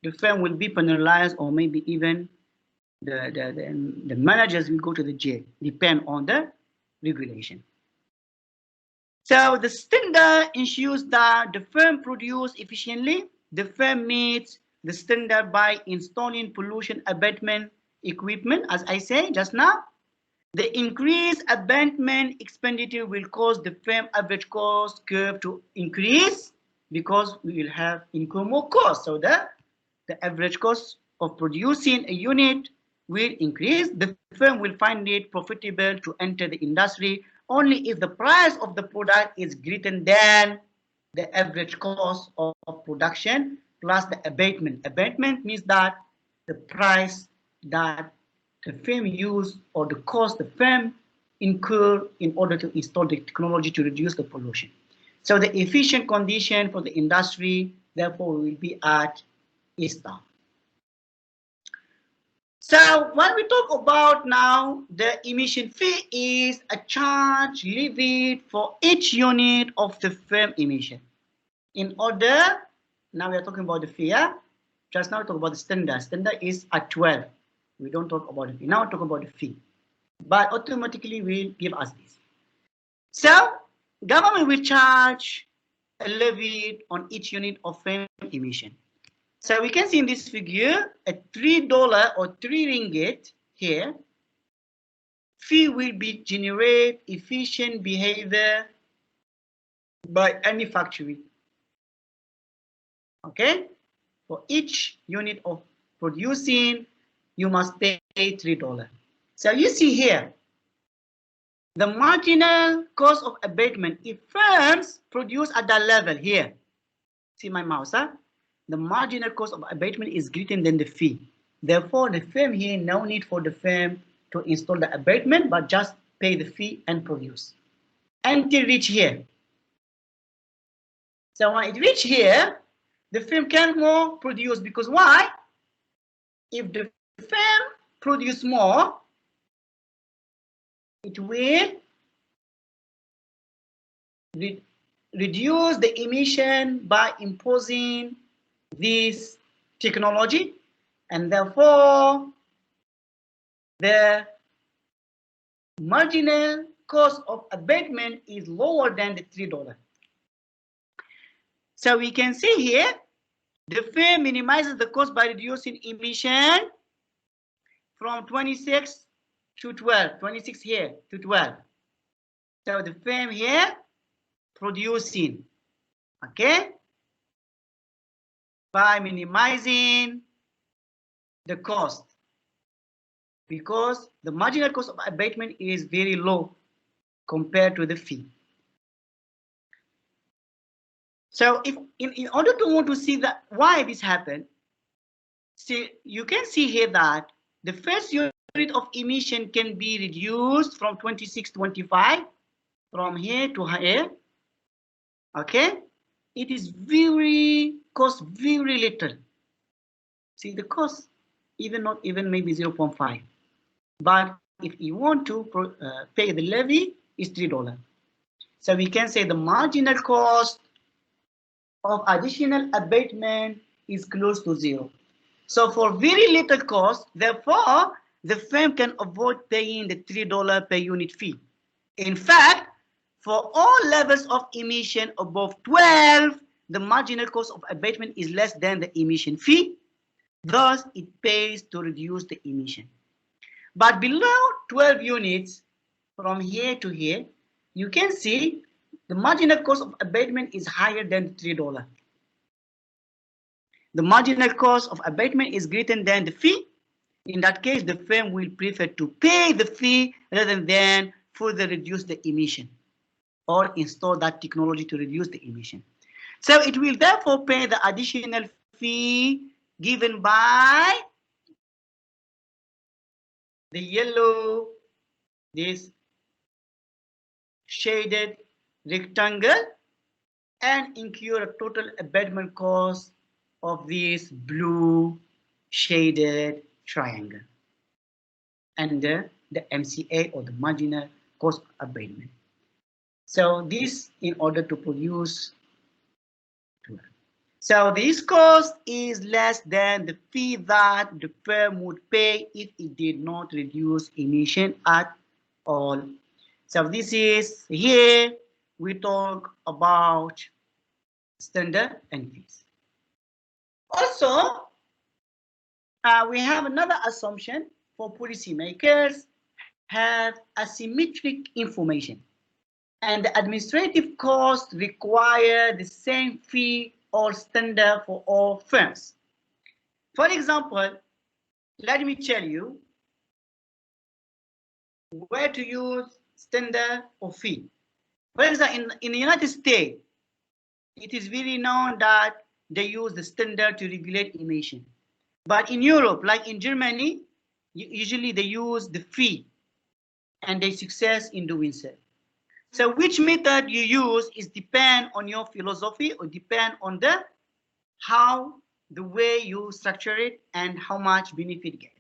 the firm will be penalized, or maybe even the managers will go to the jail, depend on the regulation. So the standard ensures that the firm produces efficiently. The firm meets the standard by installing pollution abatement equipment, as I say just now. The increased abatement expenditure will cause the firm average cost curve to increase because we will have income more cost. So the average cost of producing a unit will increase. The firm will find it profitable to enter the industry only if the price of the product is greater than the average cost of production plus the abatement. Abatement means that the price that the firm use or the cost the firm incur in order to install the technology to reduce the pollution. So the efficient condition for the industry therefore will be at star. So when we talk about now, the emission fee is a charge levied for each unit of the firm emission. In order, now we are talking about the fee, yeah? Just now we talk about the standard. Standard is at 12. We don't talk about the fee. Now we talk about the fee. But automatically will give us this. So government will charge a levy on each unit of firm emission. So we can see in this figure a $3 or 3 ringgit here. Fee will be generate efficient behavior by any factory. Okay, for each unit of producing, you must pay $3. So you see here, the marginal cost of abatement, if firms produce at that level here, see my mouse, huh? The marginal cost of abatement is greater than the fee. Therefore, the firm here, no need for the firm to install the abatement, but just pay the fee and produce until reach here. So when it reach here, the firm can more produce, because why? If the firm produce more, it will reduce the emission by imposing this technology, and therefore the marginal cost of abatement is lower than the $3. So we can see here, the firm minimizes the cost by reducing emission from 26 to 12, 26 here to 12. So the firm here producing, okay, by minimizing the cost, because the marginal cost of abatement is very low compared to the fee. So if in order to want to see that why this happened, see, you can see here that the first unit of emission can be reduced from 26 to 25, from here to here. Okay, it is cost very little. See the cost, even not even maybe 0.5. But if you want to pay the levy, is $3. So we can say the marginal cost of additional abatement is close to 0. So for very little cost, therefore, the firm can avoid paying the $3 per unit fee. In fact, for all levels of emission above 12, the marginal cost of abatement is less than the emission fee. Thus, it pays to reduce the emission. But below 12 units, from here to here, you can see the marginal cost of abatement is higher than $3. the marginal cost of abatement is greater than the fee, in that case, the firm will prefer to pay the fee rather than further reduce the emission or install that technology to reduce the emission. So it will therefore pay the additional fee given by the yellow, this shaded rectangle, and incur a total abatement cost of this blue shaded triangle under the MCA, or the marginal cost abatement. So this in order to produce. So this cost is less than the fee that the firm would pay if it did not reduce emission at all. So this is, here we talk about standard and fees. Also, we have another assumption for policymakers have asymmetric information, and the administrative costs require the same fee or standard for all firms. For example, let me tell you where to use standard or fee. For example, in the United States, it is very known that they use the standard to regulate emission. But in Europe, like in Germany, usually they use the fee, and they success in doing so. So which method you use is depend on your philosophy, or depend on the way you structure it and how much benefit you get.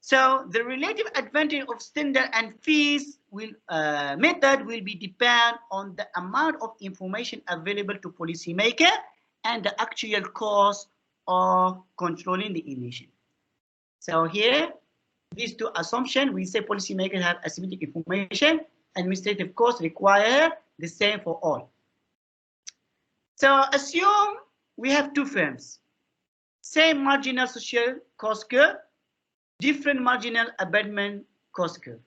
So the relative advantage of standard and fees method will be depend on the amount of information available to policymaker and the actual cost of controlling the emission. So here, these two assumptions, we say policymakers have asymmetric information, administrative costs require the same for all. So assume we have two firms, same marginal social cost curve, different marginal abatement cost curve.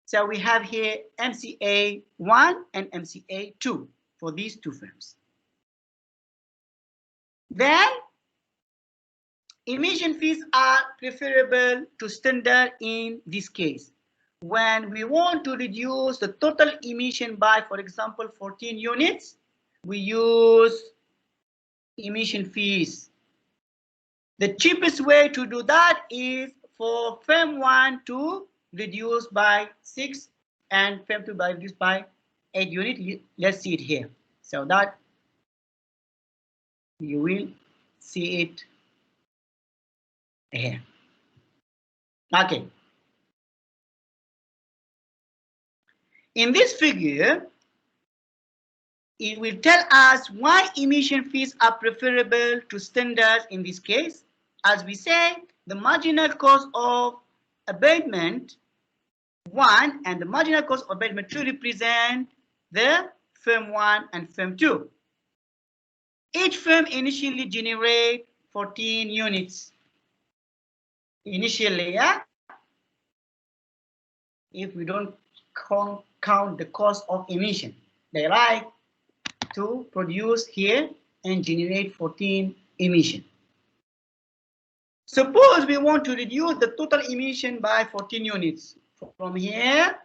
So we have here MCA 1 and MCA 2 for these two firms. Then emission fees are preferable to standard in this case. When we want to reduce the total emission by, for example, 14 units, we use emission fees. The cheapest way to do that is for firm 1 to reduce by 6 and firm 2 by reduce by 8 units. Let's see it here. So that you will see it here. Okay. In this figure, it will tell us why emission fees are preferable to standards in this case. As we say, the marginal cost of abatement 1 and the marginal cost of abatement 2 represent the firm 1 and firm 2. Each firm initially generate 14 units. Initially, yeah? If we don't count the cost of emission, they like to produce here and generate 14 emission. Suppose we want to reduce the total emission by 14 units. From here,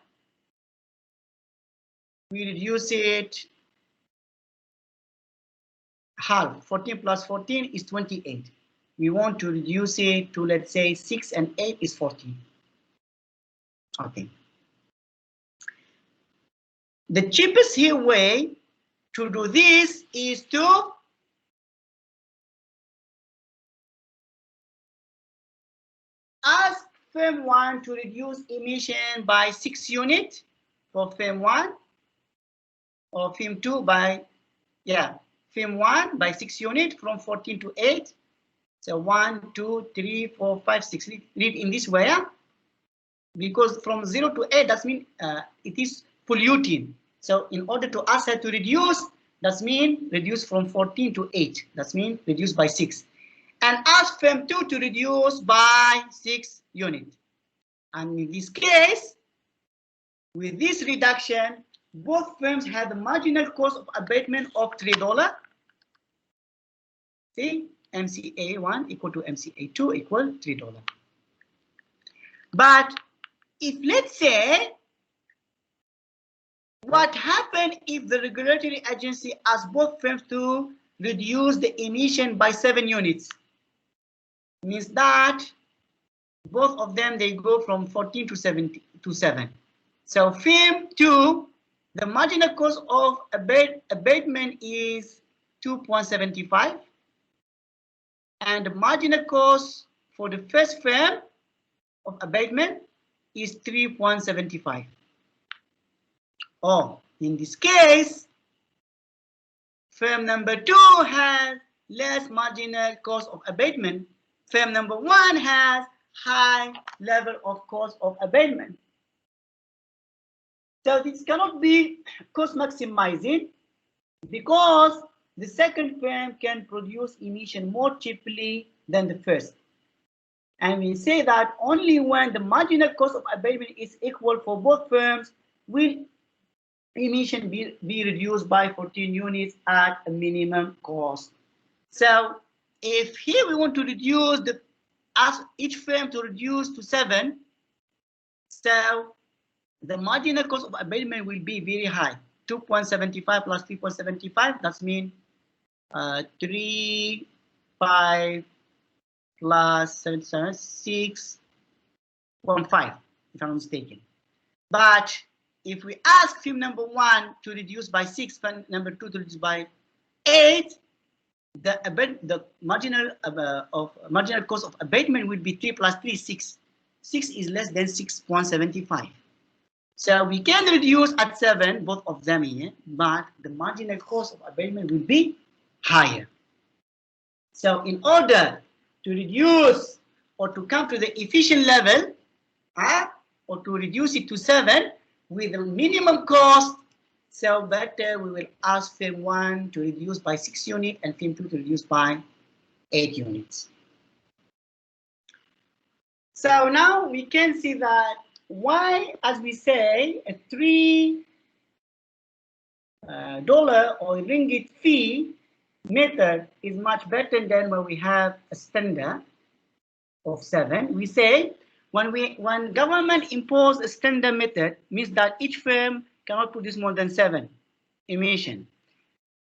we reduce it half. 14 plus 14 is 28. We want to reduce it to, let's say, 6 and 8 is 14. Okay. The cheapest here way to do this is to ask firm 1 to reduce emission by 6 units for firm 1, or firm 2 by, firm 1 by 6 units from 14 to 8. So 1, 2, 3, 4, 5, 6. Read in this way, because from 0 to 8, that means it is polluting. So in order to ask her to reduce, that means reduce from 14 to 8. That means reduce by 6. And ask firm 2 to reduce by 6 units. And in this case, with this reduction, both firms had the marginal cost of abatement of $3 See, MCA1 equal to MCA2 equal $3. But if let's say, what happened if the regulatory agency asks both firms to reduce the emission by 7 units? Means that both of them, they go from 14 to 7. So firm 2, the marginal cost of abatement is 2.75, and the marginal cost for the first firm of abatement is 3.75. Or in this case, firm number 2 has less marginal cost of abatement. Firm number 1 has high level of cost of abatement. So this cannot be cost maximizing because the second firm can produce emission more cheaply than the first. And we say that only when the marginal cost of abatement is equal for both firms will emission be reduced by 14 units at a minimum cost. So if here we want to reduce ask each firm to reduce to 7, so the marginal cost of abatement will be very high. 2.75 plus 3.75, that means 3, 5 plus 77, 6.5, if I'm not mistaken. But if we ask firm number 1 to reduce by 6, firm number 2 to reduce by 8, the marginal cost of abatement will be 3 plus 3, 6. 6 is less than 6.75. So we can reduce at 7, both of them here, but the marginal cost of abatement will be higher. So in order to reduce or to come to the efficient level, or to reduce it to 7 with the minimum cost, so better we will ask firm 1 to reduce by 6 units and firm 2 to reduce by 8 units. So now we can see that why, as we say, a $3 or ringgit fee method is much better than when we have a standard of 7. We say when government impose a standard method, means that each firm cannot produce more than 7 emission.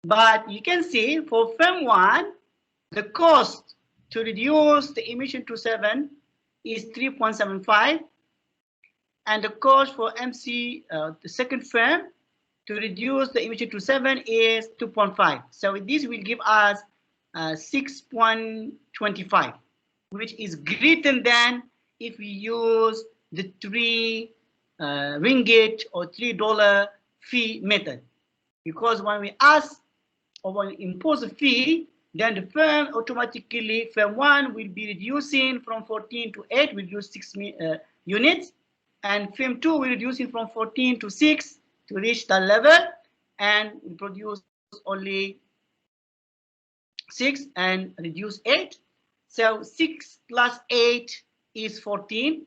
But you can see for firm 1, the cost to reduce the emission to 7 is 3.75, and the cost for the second firm to reduce the emission to 7 is 2.5. So this will give us 6.25, which is greater than if we use the 3 ringgit or $3 fee method. Because when we ask or when we impose a fee, then the firm automatically, firm 1 will be reducing from 14 to 8, will reduce 6 units, and firm 2 will reducing from 14 to 6 to reach that level, and we produce only 6 and reduce 8. So 6 plus 8 is 14,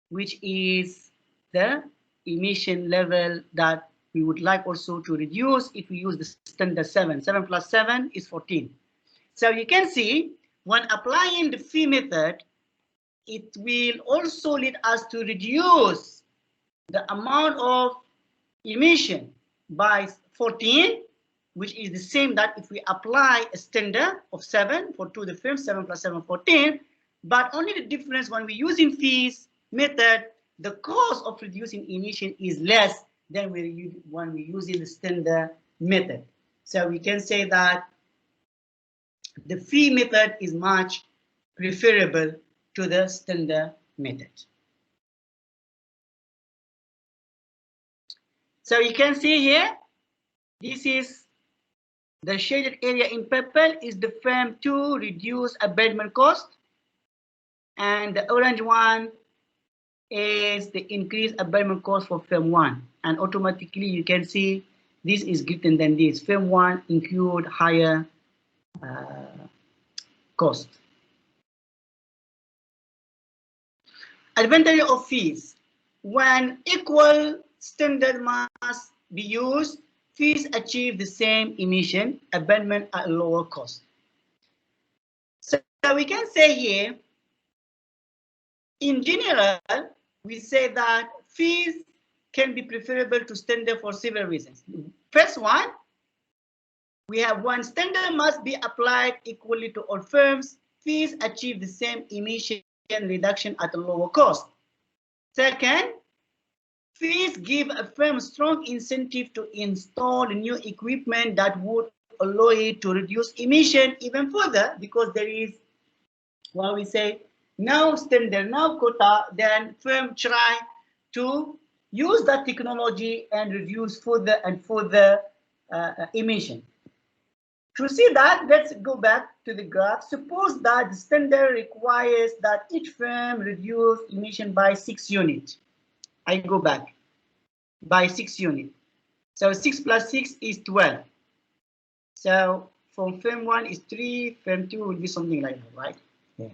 which is the emission level that we would like also to reduce if we use the standard 7. 7 plus 7 is 14. So you can see when applying the fee method, it will also lead us to reduce the amount of emission by 14, which is the same that if we apply a standard of 7 for 2 the firms, 7 plus 7, 14. But only the difference when we're using fees method, the cost of reducing emission is less than when we're using the standard method. So we can say that the fee method is much preferable to the standard method. So you can see here, this is the shaded area in purple is the firm 2 reduce abatement cost, and the orange one is the increased abatement cost for firm 1. And automatically you can see this is greater than this. Firm 1 include higher cost. Advantage of fees. When equal standard must be used, fees achieve the same emission abatement at lower cost. we can say here, in general, we say that fees can be preferable to standard for several reasons. First one, we have one standard must be applied equally to all firms. Fees achieve the same emission reduction at a lower cost. Second, fees give a firm strong incentive to install new equipment that would allow it to reduce emission even further, because there is what we say no standard, no quota, then firm try to use that technology and reduce further and further emission. To see that, let's go back to the graph. Suppose that the standard requires that each firm reduce emission by 6 units. I go back by 6 units. So 6 plus 6 is 12. So from firm 1 is 3, firm 2 will be something like that, right? Yeah.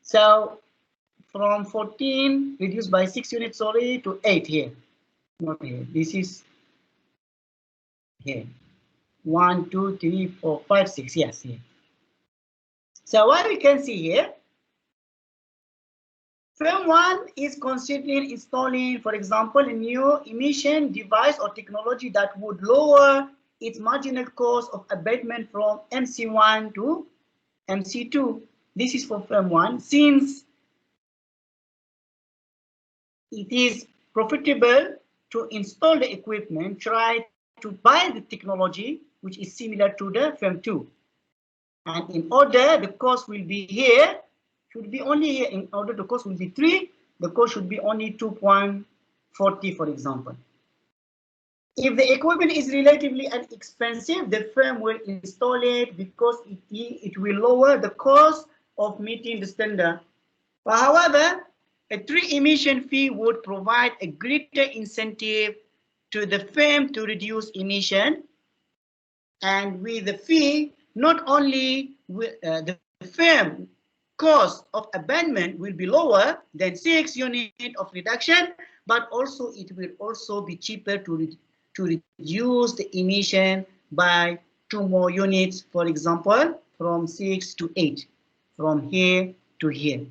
So from 14 reduced by 6 units, sorry, to 8 here. Not here. This is here. 1, 2, 3, 4, 5, 6. Yes, here. So what we can see here, firm 1 is considering installing, for example, a new emission device or technology that would lower its marginal cost of abatement from MC1 to MC2. This is for firm 1. Since it is profitable to install the equipment, try to buy the technology which is similar to the firm 2. And in order the cost will be here, should be only here, in order the cost will be 3, the cost should be only 2.40, for example. If the equipment is relatively inexpensive, the firm will install it because it will lower the cost of meeting the standard. But however, a 3 emission fee would provide a greater incentive to the firm to reduce emission. And with the fee, not only will, the firm cost of abandonment will be lower than 6 units of reduction, but also it will also be cheaper to reduce the emission by 2 more units, for example, from 6 to 8, from here to here.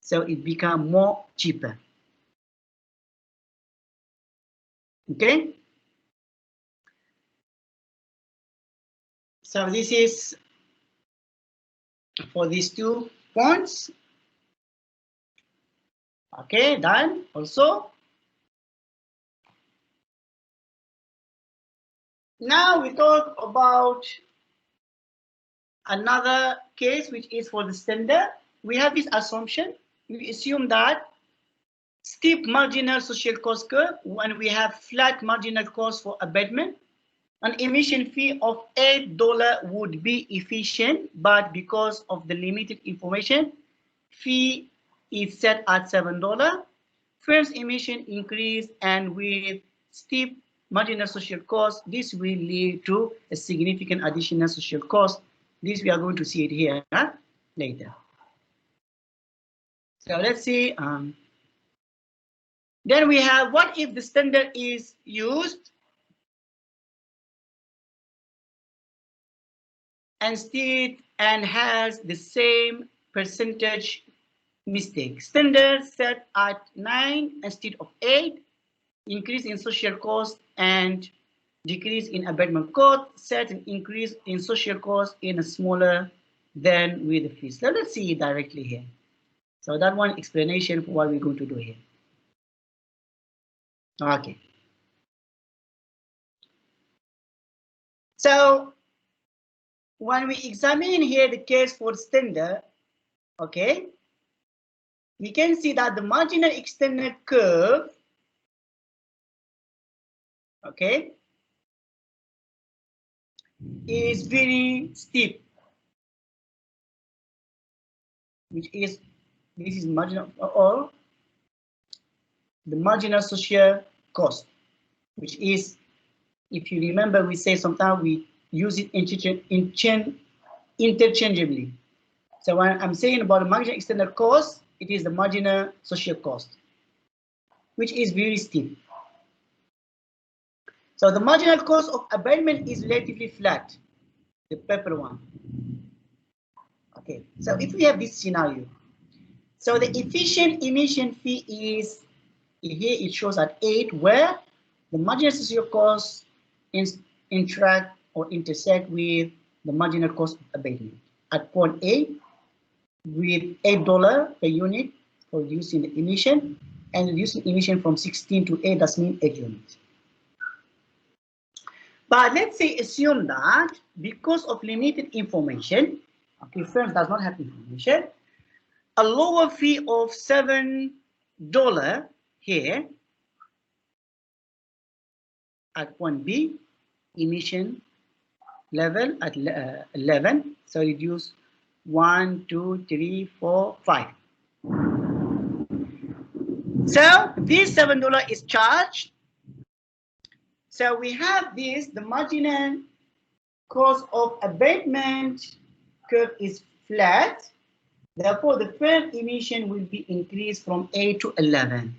So it becomes more cheaper. Okay. So this is for these 2 points. Okay, done. Also, now we talk about another case, which is for the standard. We have this assumption. We assume that steep marginal social cost curve, when we have flat marginal cost for abatement, an emission fee of $8 would be efficient, but because of the limited information, fee is set at $7. First emission increase, and with steep marginal social cost, this will lead to a significant additional social cost. This we are going to see it here later. So let's see. Then we have, what if the standard is used and has the same percentage mistake? Standard set at 9 instead of 8, increase in social cost and decrease in abatement cost, set an increase in social cost in a smaller than with the fees. So let's see it directly here. So that one explanation for what we're going to do here. Okay. So when we examine here the case for standard, okay, we can see that the marginal extended curve, okay, is very steep, which is, this is marginal, or the marginal social cost, which is, if you remember, we say sometimes we use it interchangeably. So when I'm saying about the marginal external cost, it is the marginal social cost, which is very steep. So the marginal cost of abatement is relatively flat. the purple one. Okay, so if we have this scenario, so the efficient emission fee is, here it shows at 8, where the marginal social cost interact or intersect with the marginal cost of abatement. At point A, with $8 per unit for reducing the emission, and reducing emission from 16 to 8, that means 8 units. But let's say assume that because of limited information, okay, firms does not have information, a lower fee of $7 here at point B, emission level at 11, so reduce 1, 2, 3, 4, 5. So this $7 is charged. So we have this, the marginal cost of abatement curve is flat. Therefore, the firm emission will be increased from 8 to 11.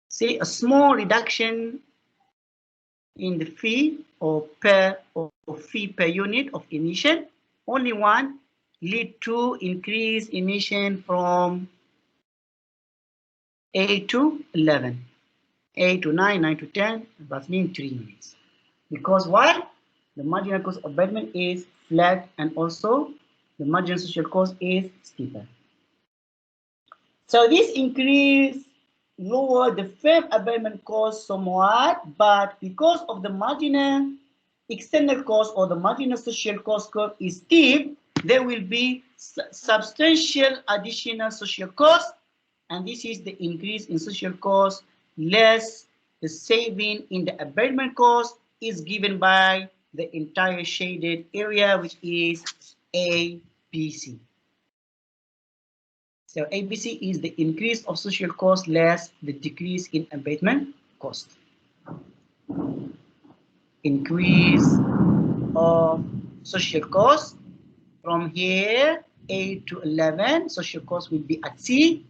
See, a small reduction in the fee or fee per unit of emission, only one, lead to increase emission from 8 to 11, 8 to 9, 9 to 10, that means 3 units. Because why? The marginal cost of abatement is flat, and also the marginal social cost is steeper. So this increase lower the firm abatement cost somewhat, but because of the marginal external cost or the marginal social cost curve is steep, there will be substantial additional social cost, and this is the increase in social cost less the saving in the abatement cost is given by the entire shaded area, which is ABC. So ABC is the increase of social cost less the decrease in abatement cost. Increase of social cost from here 8 to 11, social cost will be at C,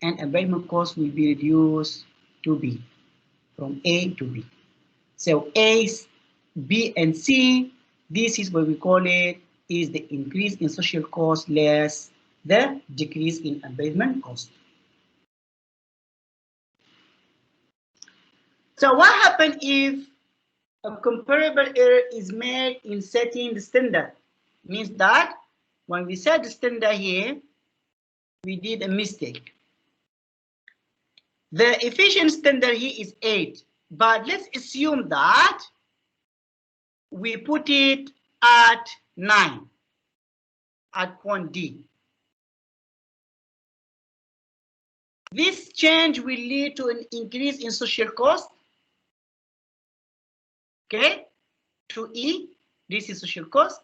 and abatement cost will be reduced to B, from A to B. So A, B, and C, this is what we call it, is the increase in social cost less the decrease in abatement cost. So what happens if a comparable error is made in setting the standard? Means that when we set the standard here, we did a mistake. The efficient standard here is 8, but let's assume that we put it at 9 at point D. This change will lead to an increase in social cost, okay, to E, this is social cost,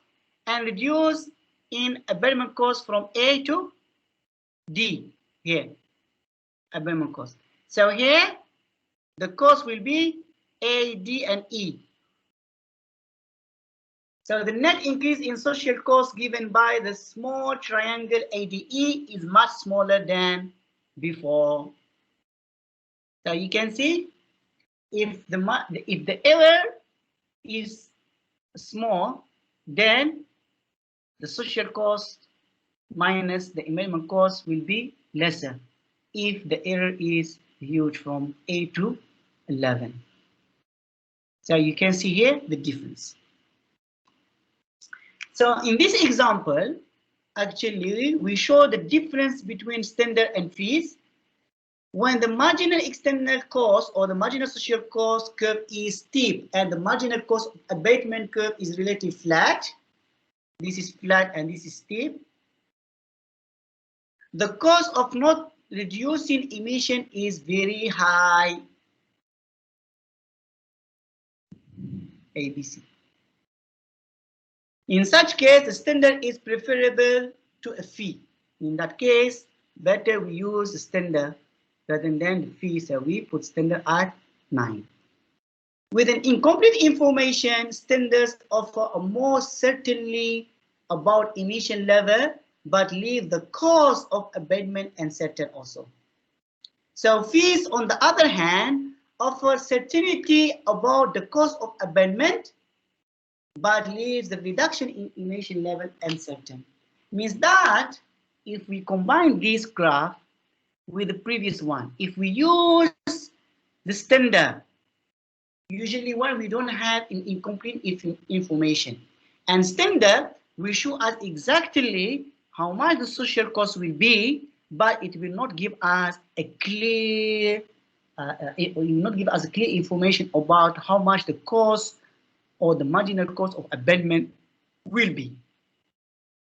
and reduce in abatement cost from A to D, here, abatement cost. So here, the cost will be A, D, and E. So the net increase in social cost given by the small triangle ADE is much smaller than before. So you can see if the error is small, then the social cost minus the abatement cost will be lesser if the error is huge from 8 to 11. So you can see here the difference. So in this example, actually, we show the difference between standard and fees. When the marginal external cost or the marginal social cost curve is steep and the marginal cost abatement curve is relatively flat, this is flat and this is steep, the cost of not reducing emission is very high, ABC. In such case, the standard is preferable to a fee. In that case, better we use the standard rather than the fee, so we put standard at 9. With an incomplete information, standards offer a more certainty about emission level, but leave the cost of abatement uncertain also. So fees, on the other hand, offer certainty about the cost of abatement, but leaves the reduction in emission level uncertain. Means that if we combine this graph with the previous one, if we use the standard, usually when we don't have incomplete information, and standard will show us exactly how much the social cost will be, but it will not give us a clear it will not give us clear information about how much the cost or the marginal cost of abandonment will be.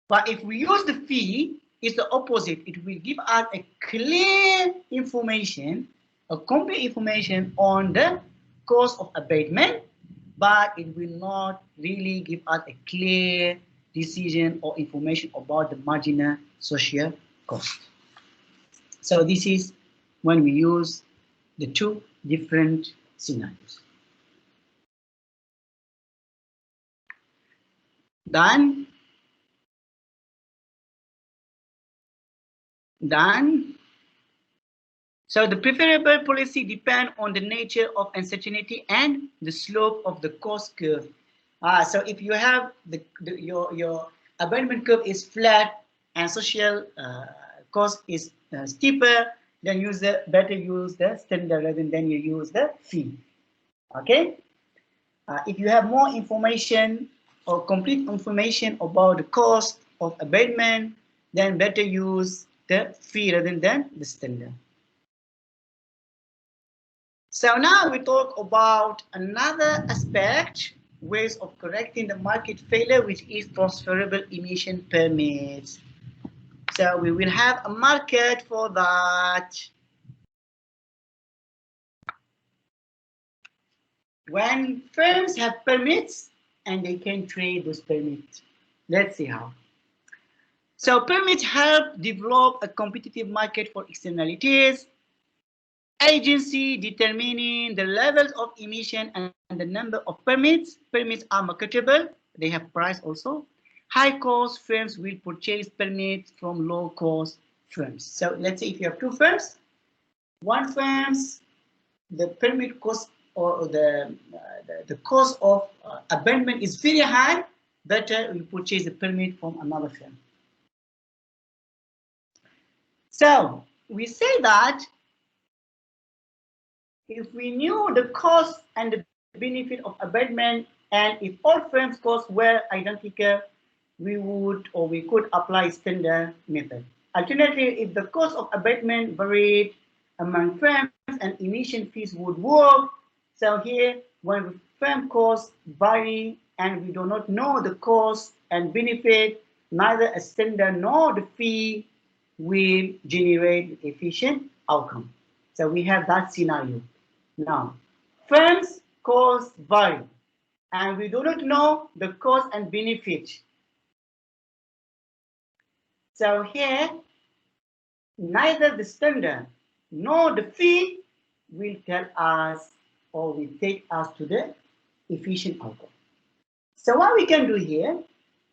But if we use the fee, it's the opposite. It will give us a clear information, a complete information on the cost of abatement, but it will not really give us a clear decision or information about the marginal social cost. So this is when we use the two different scenarios. Done. So the preferable policy depends on the nature of uncertainty and the slope of the cost curve. So if you have your abandonment curve is flat and social cost is steeper, then better use the standard rather than you use the fee. Okay. If you have more information or complete information about the cost of abatement, then better use the fee rather than the standard. So now we talk about another aspect, ways of correcting the market failure, which is transferable emission permits. So we will have a market for that. When firms have permits and they can trade those permits. Let's see how. So permits help develop a competitive market for externalities. Agency determining the levels of emission and the number of permits. Permits are marketable. They have price also. High cost firms will purchase permits from low cost firms. So let's say if you have two firms, one firm's the permit cost or the cost of abandonment is very high, better we purchase the permit from another firm. So we say that if we knew the cost and the benefit of abatement, and if all firms' costs were identical, we could apply standard method. Alternatively, if the cost of abatement varied among firms and emission fees would work. So here, when firm costs vary and we do not know the cost and benefit, neither a standard nor the fee will generate efficient outcome. So we have that scenario. Now, firms' costs vary, and we do not know the cost and benefit. So here, neither the standard nor the fee will tell us or will take us to the efficient outcome. So what we can do here,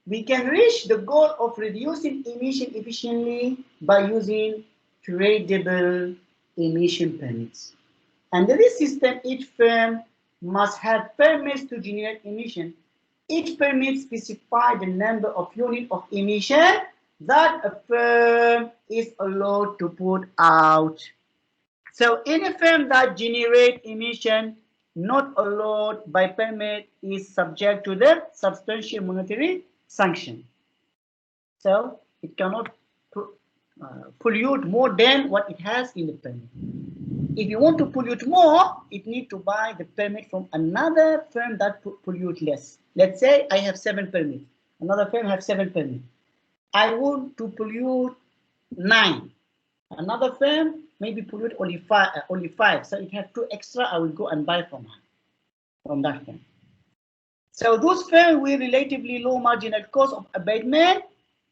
we can reach the goal of reducing emission efficiently by using tradable emission permits. Under this system, each firm must have permits to generate emission. Each permit specifies the number of units of emission that a firm is allowed to put out. So any firm that generates emission not allowed by permit is subject to the substantial monetary sanction. So it cannot pollute more than what it has in the permit. If you want to pollute more, it needs to buy the permit from another firm that pollute less. Let's say I have 7 permits. Another firm has 7 permits. I want to pollute 9. Another firm maybe pollute only 5. So it has 2 extra. I will go and buy from that firm. So those firms with relatively low marginal cost of abatement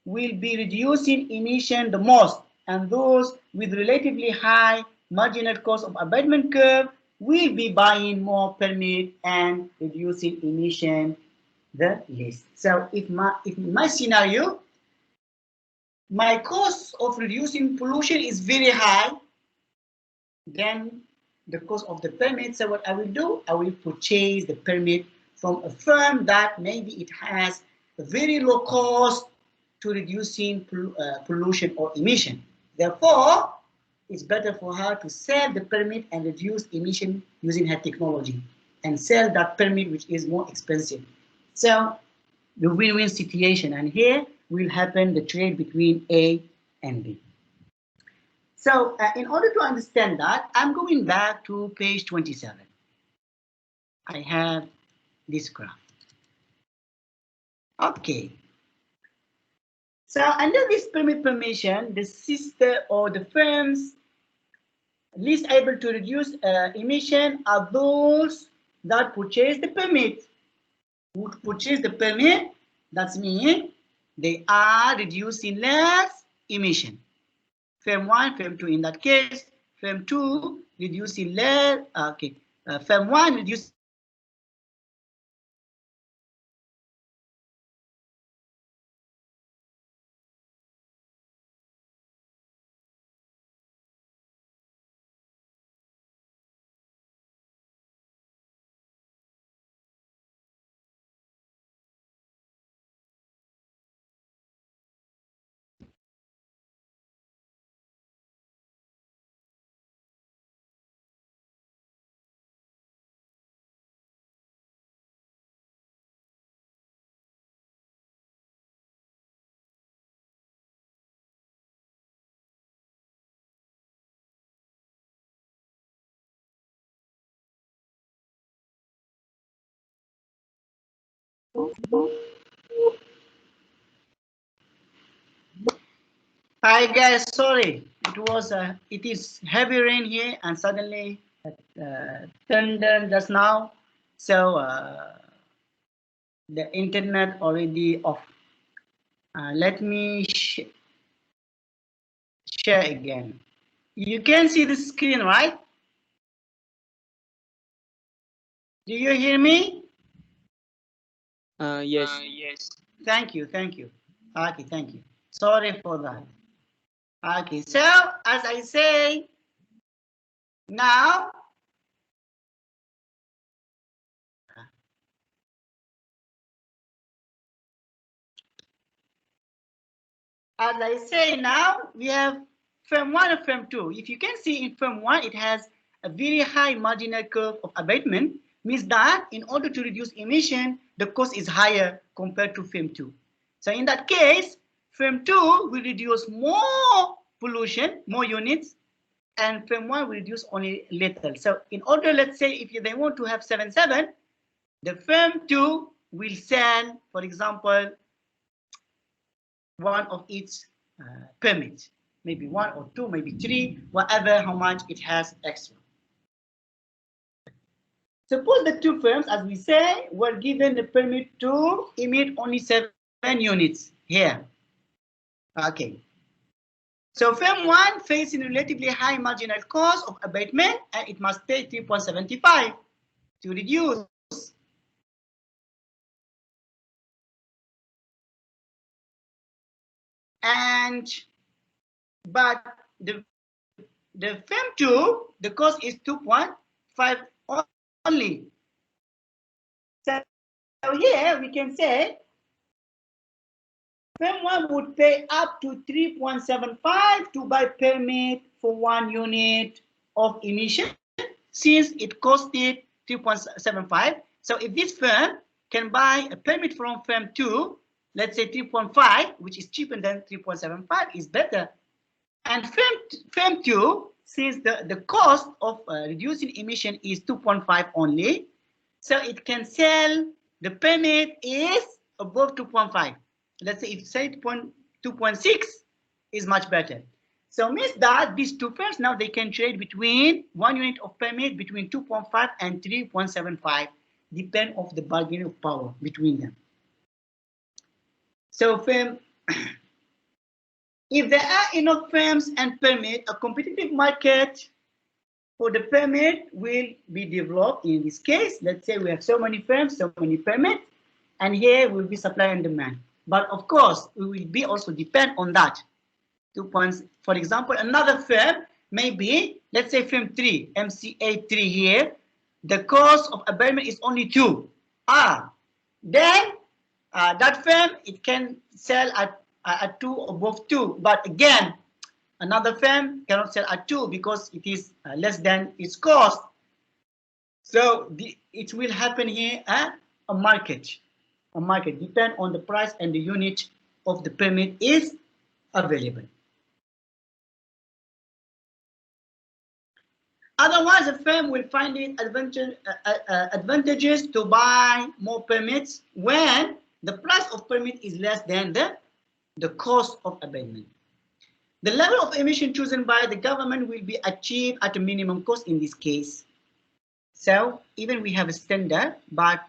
will be reducing emission the most, and those with relatively high marginal cost of abatement curve will be buying more permit and reducing emission the least. So if my scenario, my cost of reducing pollution is very high, then the cost of the permit, so what I will do, I will purchase the permit from a firm that maybe it has a very low cost to reducing pollution or emission. Therefore, it's better for her to sell the permit and reduce emission using her technology and sell that permit which is more expensive. So the win-win situation, and here will happen the trade between A and B. So in order to understand that, I'm going back to page 27. I have this graph. Okay. So under this permit permission, the sister or the firms least able to reduce emission are those that purchase the permit. Who purchase the permit, that means they are reducing less emission. Firm 1, Firm 2 in that case, Firm 2 reducing less, okay, Firm 1 reducing Hi guys, sorry. It is heavy rain here and suddenly thunder just now. So the internet already off. Let me share again. You can see the screen, right? Do you hear me? Yes. Yes. Thank you, thank you. Okay, thank you. Sorry for that. Okay, so as I say, now, we have firm 1 and firm 2. If you can see in firm 1, it has a very high marginal curve of abatement, means that in order to reduce emission, the cost is higher compared to firm 2. So in that case, firm 2 will reduce more pollution, more units, and firm 1 will reduce only little. So in order, let's say, if they want to have 7.7, the firm 2 will sell, for example, one of its permits, maybe 1 or 2, maybe 3, whatever, how much it has extra. Suppose the two firms, as we say, were given the permit to emit only 7 units here. Okay. So firm 1 facing relatively high marginal cost of abatement, and it must pay 3.75 to reduce. But the firm 2, the cost is 2.5 only. So here we can say firm 1 would pay up to 3.75 to buy permit for 1 unit of emission, since it costed 3.75. So if this firm can buy a permit from firm 2, let's say 3.5, which is cheaper than 3.75, is better. And firm 2, since the cost of reducing emission is 2.5 only, so it can sell, the permit is above 2.5. Let's say if say 2.6 is much better. So means that these two firms now they can trade between 1 unit of permit between 2.5 and 3.75, depend of the bargaining power between them. So firm, if there are enough firms and permit, a competitive market for the permit will be developed. In this case, let's say we have so many firms, so many permits, and here will be supply and demand. But of course, we will be also depend on that. 2 points. For example, another firm may be, let's say firm 3, MCA 3 here, the cost of abatement is only 2. Then that firm, it can sell at 2 above 2, but again another firm cannot sell at 2 because it is less than its cost. So it will happen here a market depend on the price and the unit of the permit is available. Otherwise, a firm will find it advantageous to buy more permits when the price of permit is less than the cost of abatement. The level of emission chosen by the government will be achieved at a minimum cost in this case. So even we have a standard, but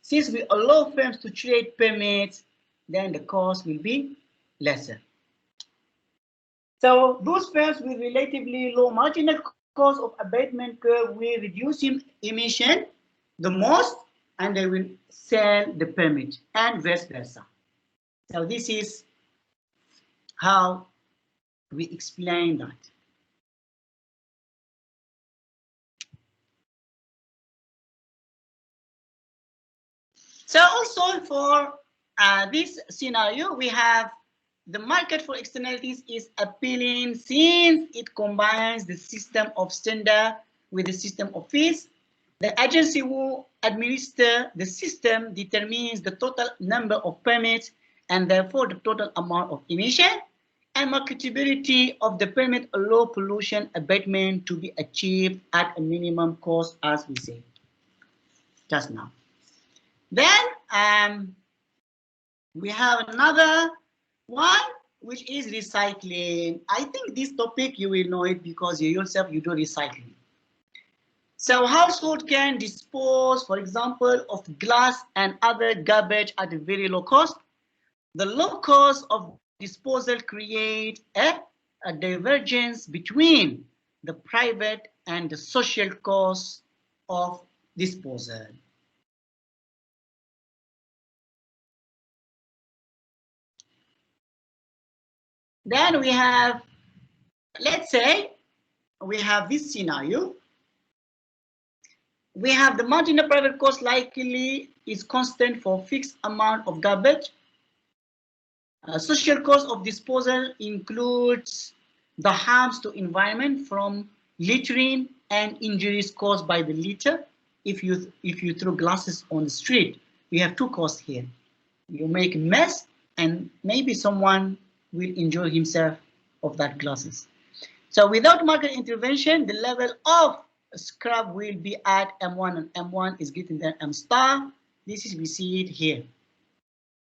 since we allow firms to trade permits, then the cost will be lesser. So those firms with relatively low marginal cost of abatement curve will reduce emission the most, and they will sell the permit, and vice versa. So this is how we explain that. So also for this scenario, we have the market for externalities is appealing since it combines the system of standard with the system of fees. The agency who administers the system determines the total number of permits and therefore the total amount of emission, and marketability of the permit allow pollution abatement to be achieved at a minimum cost, as we said just now. Then we have another one, which is recycling. I think this topic you will know it because you yourself you do recycling. So household can dispose, for example, of glass and other garbage at a very low cost. The low cost of disposal creates a divergence between the private and the social cost of disposal. Then we have, let's say, we have this scenario. We have the marginal private cost likely is constant for fixed amount of garbage. Social cost of disposal includes the harms to environment from littering and injuries caused by the litter. If you throw glasses on the street, we have two costs here. You make a mess, and maybe someone will injure himself of that glasses. So without market intervention, the level of scrap will be at M1, and M1 is greater than M star. This is, we see it here.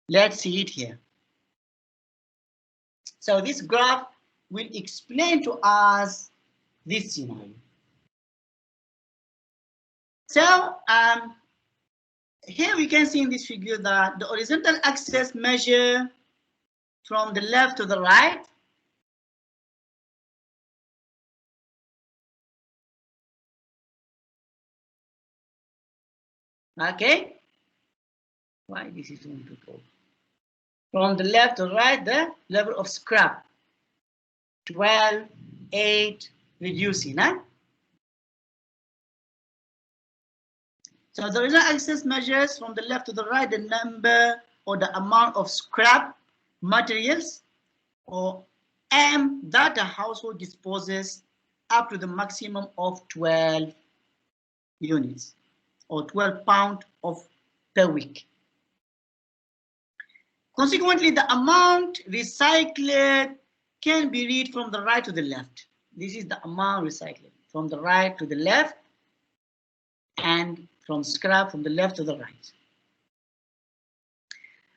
Let's see it here. So this graph will explain to us this scenario. So here we can see in this figure that the horizontal axis measure from the left to the right. Okay. Why this is going to go? From the left to right, the level of scrap. 12, 8, reducing. Huh? So the horizontal axis measures from the left to the right the number or the amount of scrap materials or M that a household disposes up to the maximum of 12 units or 12 pounds per week. Consequently, the amount recycled can be read from the right to the left. This is the amount recycled from the right to the left and from scrap from the left to the right.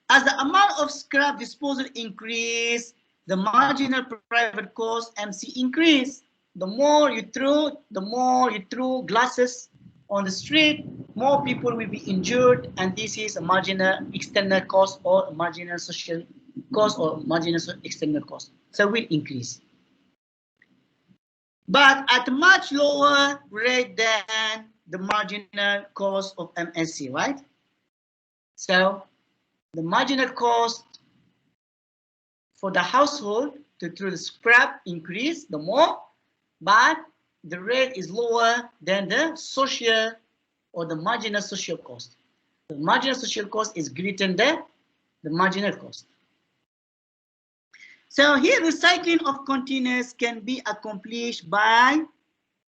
As the amount of scrap disposal increase, the marginal private cost MC increase. The more you throw glasses on the street, more people will be injured, and this is a marginal external cost or marginal social cost or marginal external cost. So will increase. But at a much lower rate than the marginal cost of MSC, right? So the marginal cost for the household to throw the scrap increase the more, but the rate is lower than the social or the marginal social cost. The marginal social cost is greater than the marginal cost. So here recycling of containers can be accomplished by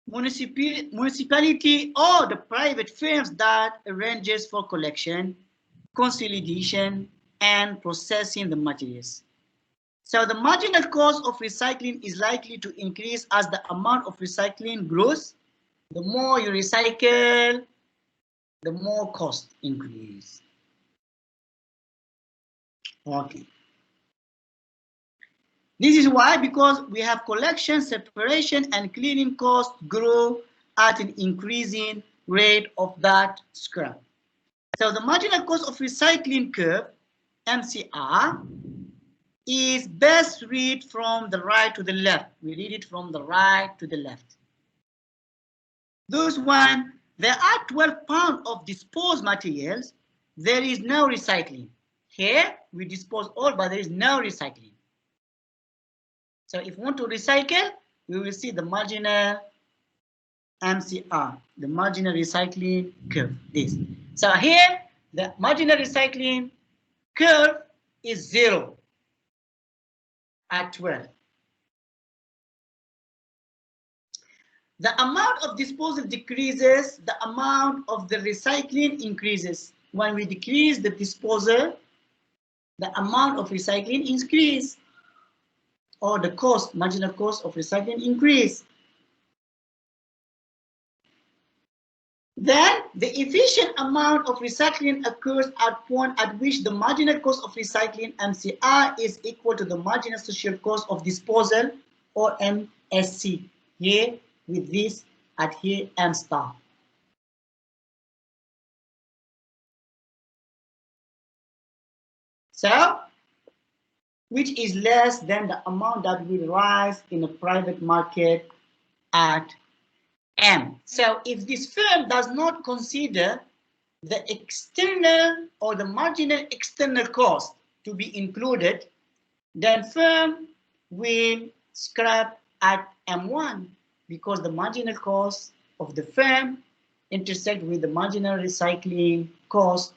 municipality or the private firms that arranges for collection, consolidation, and processing the materials. So the marginal cost of recycling is likely to increase as the amount of recycling grows. The more you recycle, the more cost increase. Okay. This is why, because we have collection, separation, and cleaning costs grow at an increasing rate of that scrap. So the marginal cost of recycling curve, MCR, is best read from the right to the left. We read it from the right to the left. Those one, there are 12 pounds of disposed materials. There is no recycling. Here, we dispose all, but there is no recycling. So if we want to recycle, we will see the marginal MCR, the marginal recycling curve, this. So here, the marginal recycling curve is 0 at 12. The amount of disposal decreases, the amount of the recycling increases. When we decrease the disposal, the amount of recycling increase, or the cost, marginal cost of recycling increase. Then the efficient amount of recycling occurs at point at which the marginal cost of recycling MCR is equal to the marginal social cost of disposal, or MSC. Here with this at here M star. So, which is less than the amount that will rise in a private market at M. So if this firm does not consider the external or the marginal external cost to be included, then firm will scrap at M1 because the marginal cost of the firm intersect with the marginal recycling cost,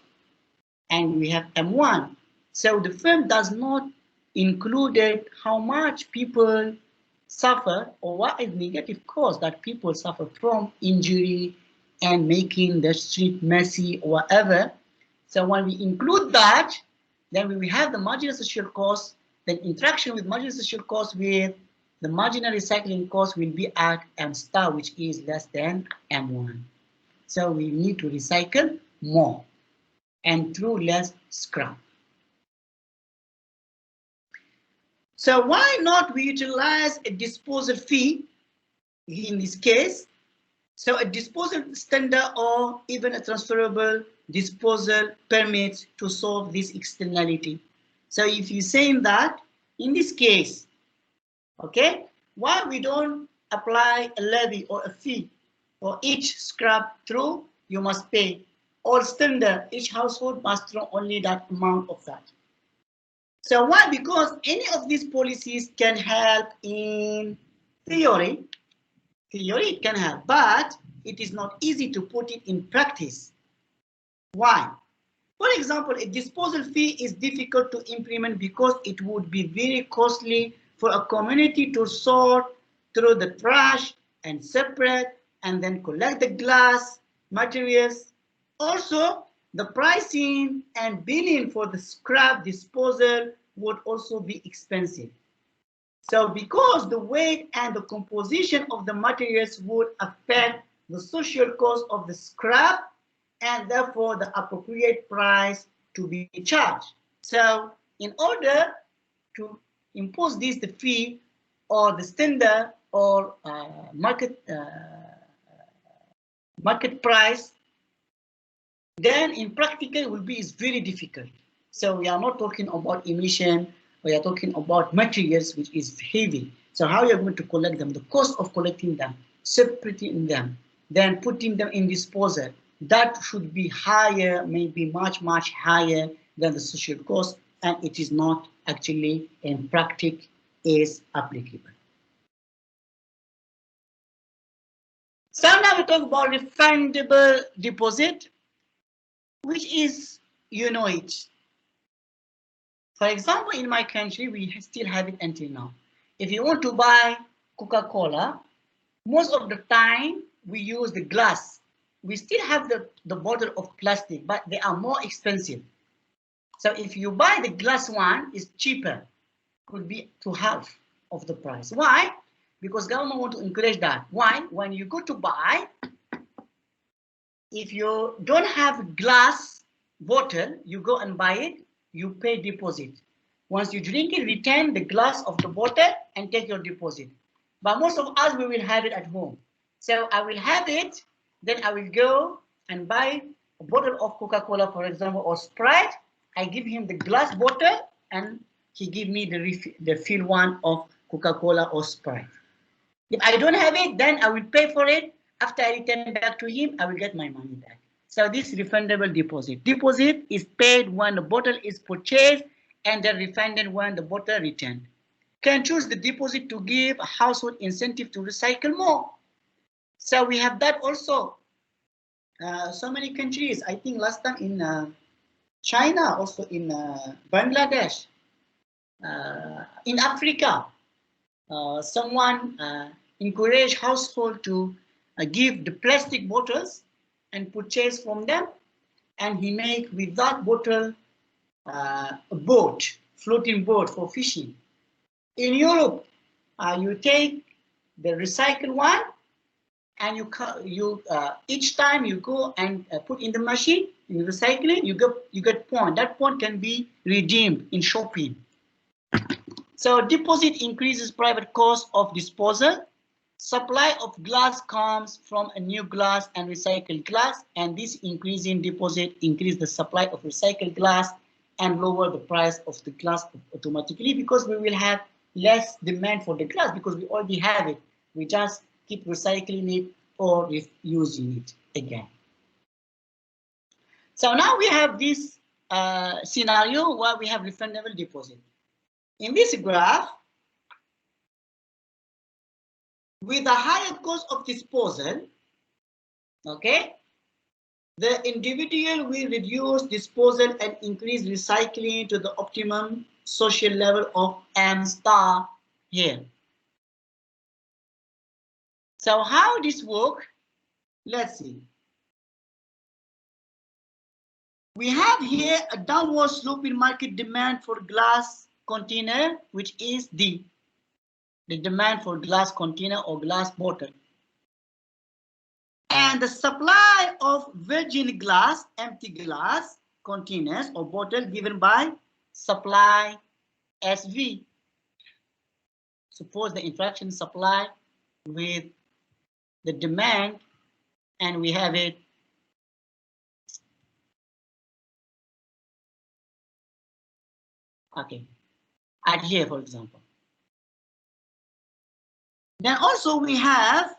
and we have M1. So the firm does not include how much people suffer or what is negative cost that people suffer from injury and making the street messy or whatever. So when we include that, then we will have the marginal social cost, then interaction with marginal social cost with the marginal recycling cost will be at M star, which is less than M1. So we need to recycle more and through less scrap. So why not we utilize a disposal fee in this case? So a disposal standard or even a transferable disposal permits to solve this externality. So if you're saying that in this case, okay, why we don't apply a levy or a fee for each scrap throw you must pay, or standard, each household must throw only that amount of that. So why? Because any of these policies can help in theory. Theory it can help, but it is not easy to put it in practice. Why? For example, a disposal fee is difficult to implement because it would be very costly for a community to sort through the trash and separate and then collect the glass materials. Also, the pricing and billing for the scrap disposal would also be expensive. So because the weight and the composition of the materials would affect the social cost of the scrap and therefore the appropriate price to be charged. So in order to impose this, the fee or the standard or market price, then in practical it will be is very difficult. So we are not talking about emission, we are talking about materials which is heavy. So how you are going to collect them, the cost of collecting them, separating them, then putting them in disposal, that should be higher, maybe much higher than the social cost, and it is not actually in practice is applicable. So now we talk about refundable deposit. which is, you know it. For example, in my country, we still have it until now. If you want to buy Coca-Cola, most of the time we use the glass. We still have the bottle of plastic, but they are more expensive. So if you buy the glass one, it's cheaper, could be to half of the price. Why? Because government want to encourage that. Why? When you go to buy, if you don't have glass bottle, you go and buy it, you pay deposit. Once you drink it, return the glass of the bottle and take your deposit. But most of us, we will have it at home. So I will have it, then I will go and buy a bottle of Coca-Cola, for example, or Sprite. I give him the glass bottle and he give me the fill one of Coca-Cola or Sprite. If I don't have it, then I will pay for it. After I return back to him, I will get my money back. So this refundable deposit. Deposit is paid when the bottle is purchased and then refunded when the bottle returned. Can choose the deposit to give a household incentive to recycle more. So we have that also. So many countries, I think last time in China, also in Bangladesh, in Africa, someone encourage household to give the plastic bottles and purchase from them, and he make with that bottle a boat, floating boat for fishing. In Europe, you take the recycled one, and you each time you go and put in the machine, you recycle it, you get point. That point can be redeemed in shopping. So deposit increases private cost of disposal. Supply of glass comes from a new glass and recycled glass, and this increase in deposit increase the supply of recycled glass and lower the price of the glass automatically, because we will have less demand for the glass because we already have it. We just keep recycling it or using it again. So now we have this scenario where we have refundable deposit. In this graph, with a higher cost of disposal, okay, the individual will reduce disposal and increase recycling to the optimum social level of M star here. So how this work? Let's see. We have here a downward sloping market demand for glass container, which is the demand for glass container or glass bottle. And the supply of virgin glass, empty glass containers or bottle given by supply SV. Suppose the interaction supply with the demand, and we have it okay at here, for example. Then also we have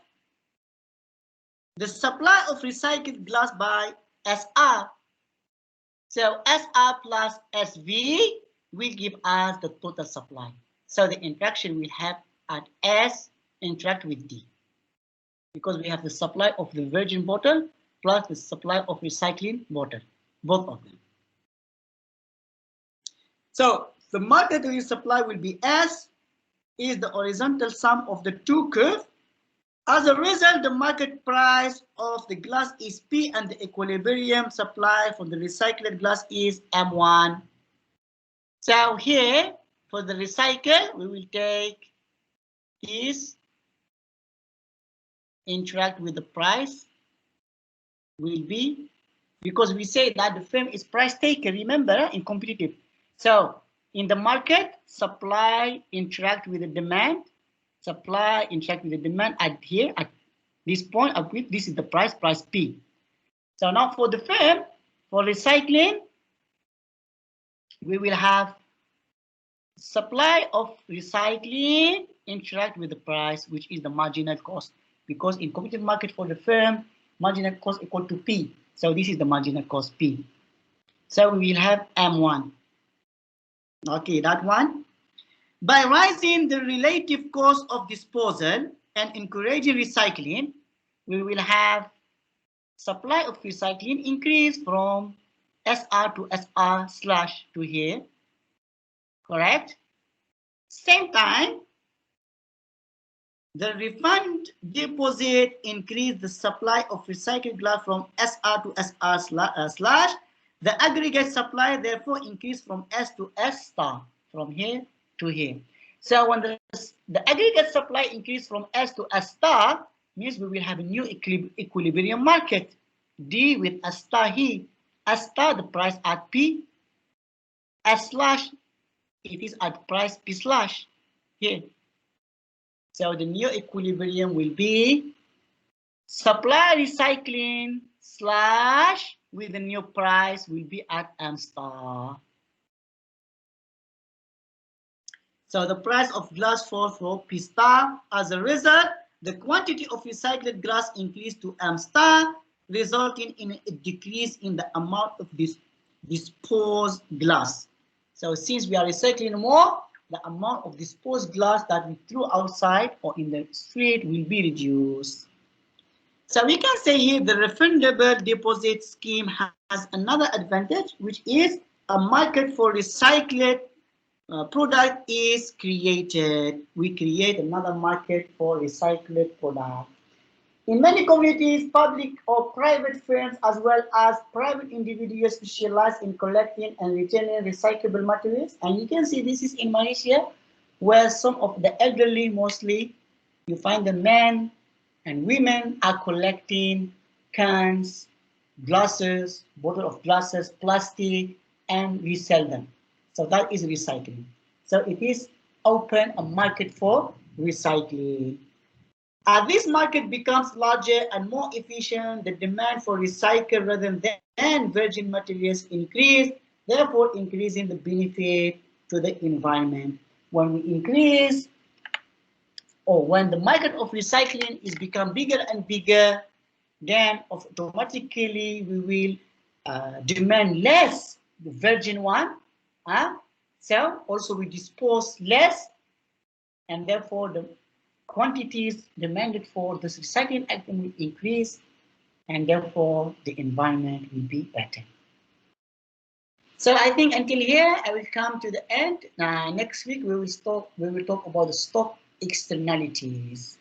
the supply of recycled glass by SR. So SR plus SV will give us the total supply. So the interaction we have at S interact with D, because we have the supply of the virgin bottle plus the supply of recycling bottle, both of them. So the market supply will be S is the horizontal sum of the two curves. As a result, the market price of the glass is P and the equilibrium supply for the recycled glass is M1. So here, for the recycle, we will take is interact with the price will be, because we say that the firm is price taker, remember, in competitive. So in the market, supply interact with the demand. Supply interact with the demand at here at this point. This is the price P. So now for the firm, for recycling, we will have supply of recycling interact with the price, which is the marginal cost, because in competitive market for the firm, marginal cost equal to P. So this is the marginal cost P. So we will have M1. Okay, that one. By rising the relative cost of disposal and encouraging recycling, we will have supply of recycling increase from SR to SR slash to here, correct? Same time, the refund deposit increase the supply of recycled glass from SR to SR slash. The aggregate supply therefore increased from S to S star, from here to here. So when the aggregate supply increase from S to S star, means we will have a new equilibrium market. D with S star here. S star, the price at P. S slash, it is at price P slash here. So the new equilibrium will be supply recycling slash with the new price will be at M star. So the price of glass falls for P star. As a result, the quantity of recycled glass increased to M star, resulting in a decrease in the amount of this disposed glass. So since we are recycling more, the amount of disposed glass that we threw outside or in the street will be reduced. So we can say here the refundable deposit scheme has another advantage, which is a market for recycled product is created. We create another market for recycled product. In many communities, public or private firms as well as private individuals specialize in collecting and retaining recyclable materials. And you can see this is in Malaysia, where some of the elderly, mostly, you find the men and women are collecting cans, glasses, bottle of glasses, plastic, and resell them. So that is recycling. So it is open a market for recycling. As this market becomes larger and more efficient, the demand for recycled rather than virgin materials increase, therefore increasing the benefit to the environment. When we increase, or when the market of recycling is become bigger and bigger, then automatically we will demand less the virgin one. So also we dispose less, and therefore the quantities demanded for this recycling item will increase, and therefore the environment will be better. So I think until here I will come to the end. Next week we will talk about the stock externalities.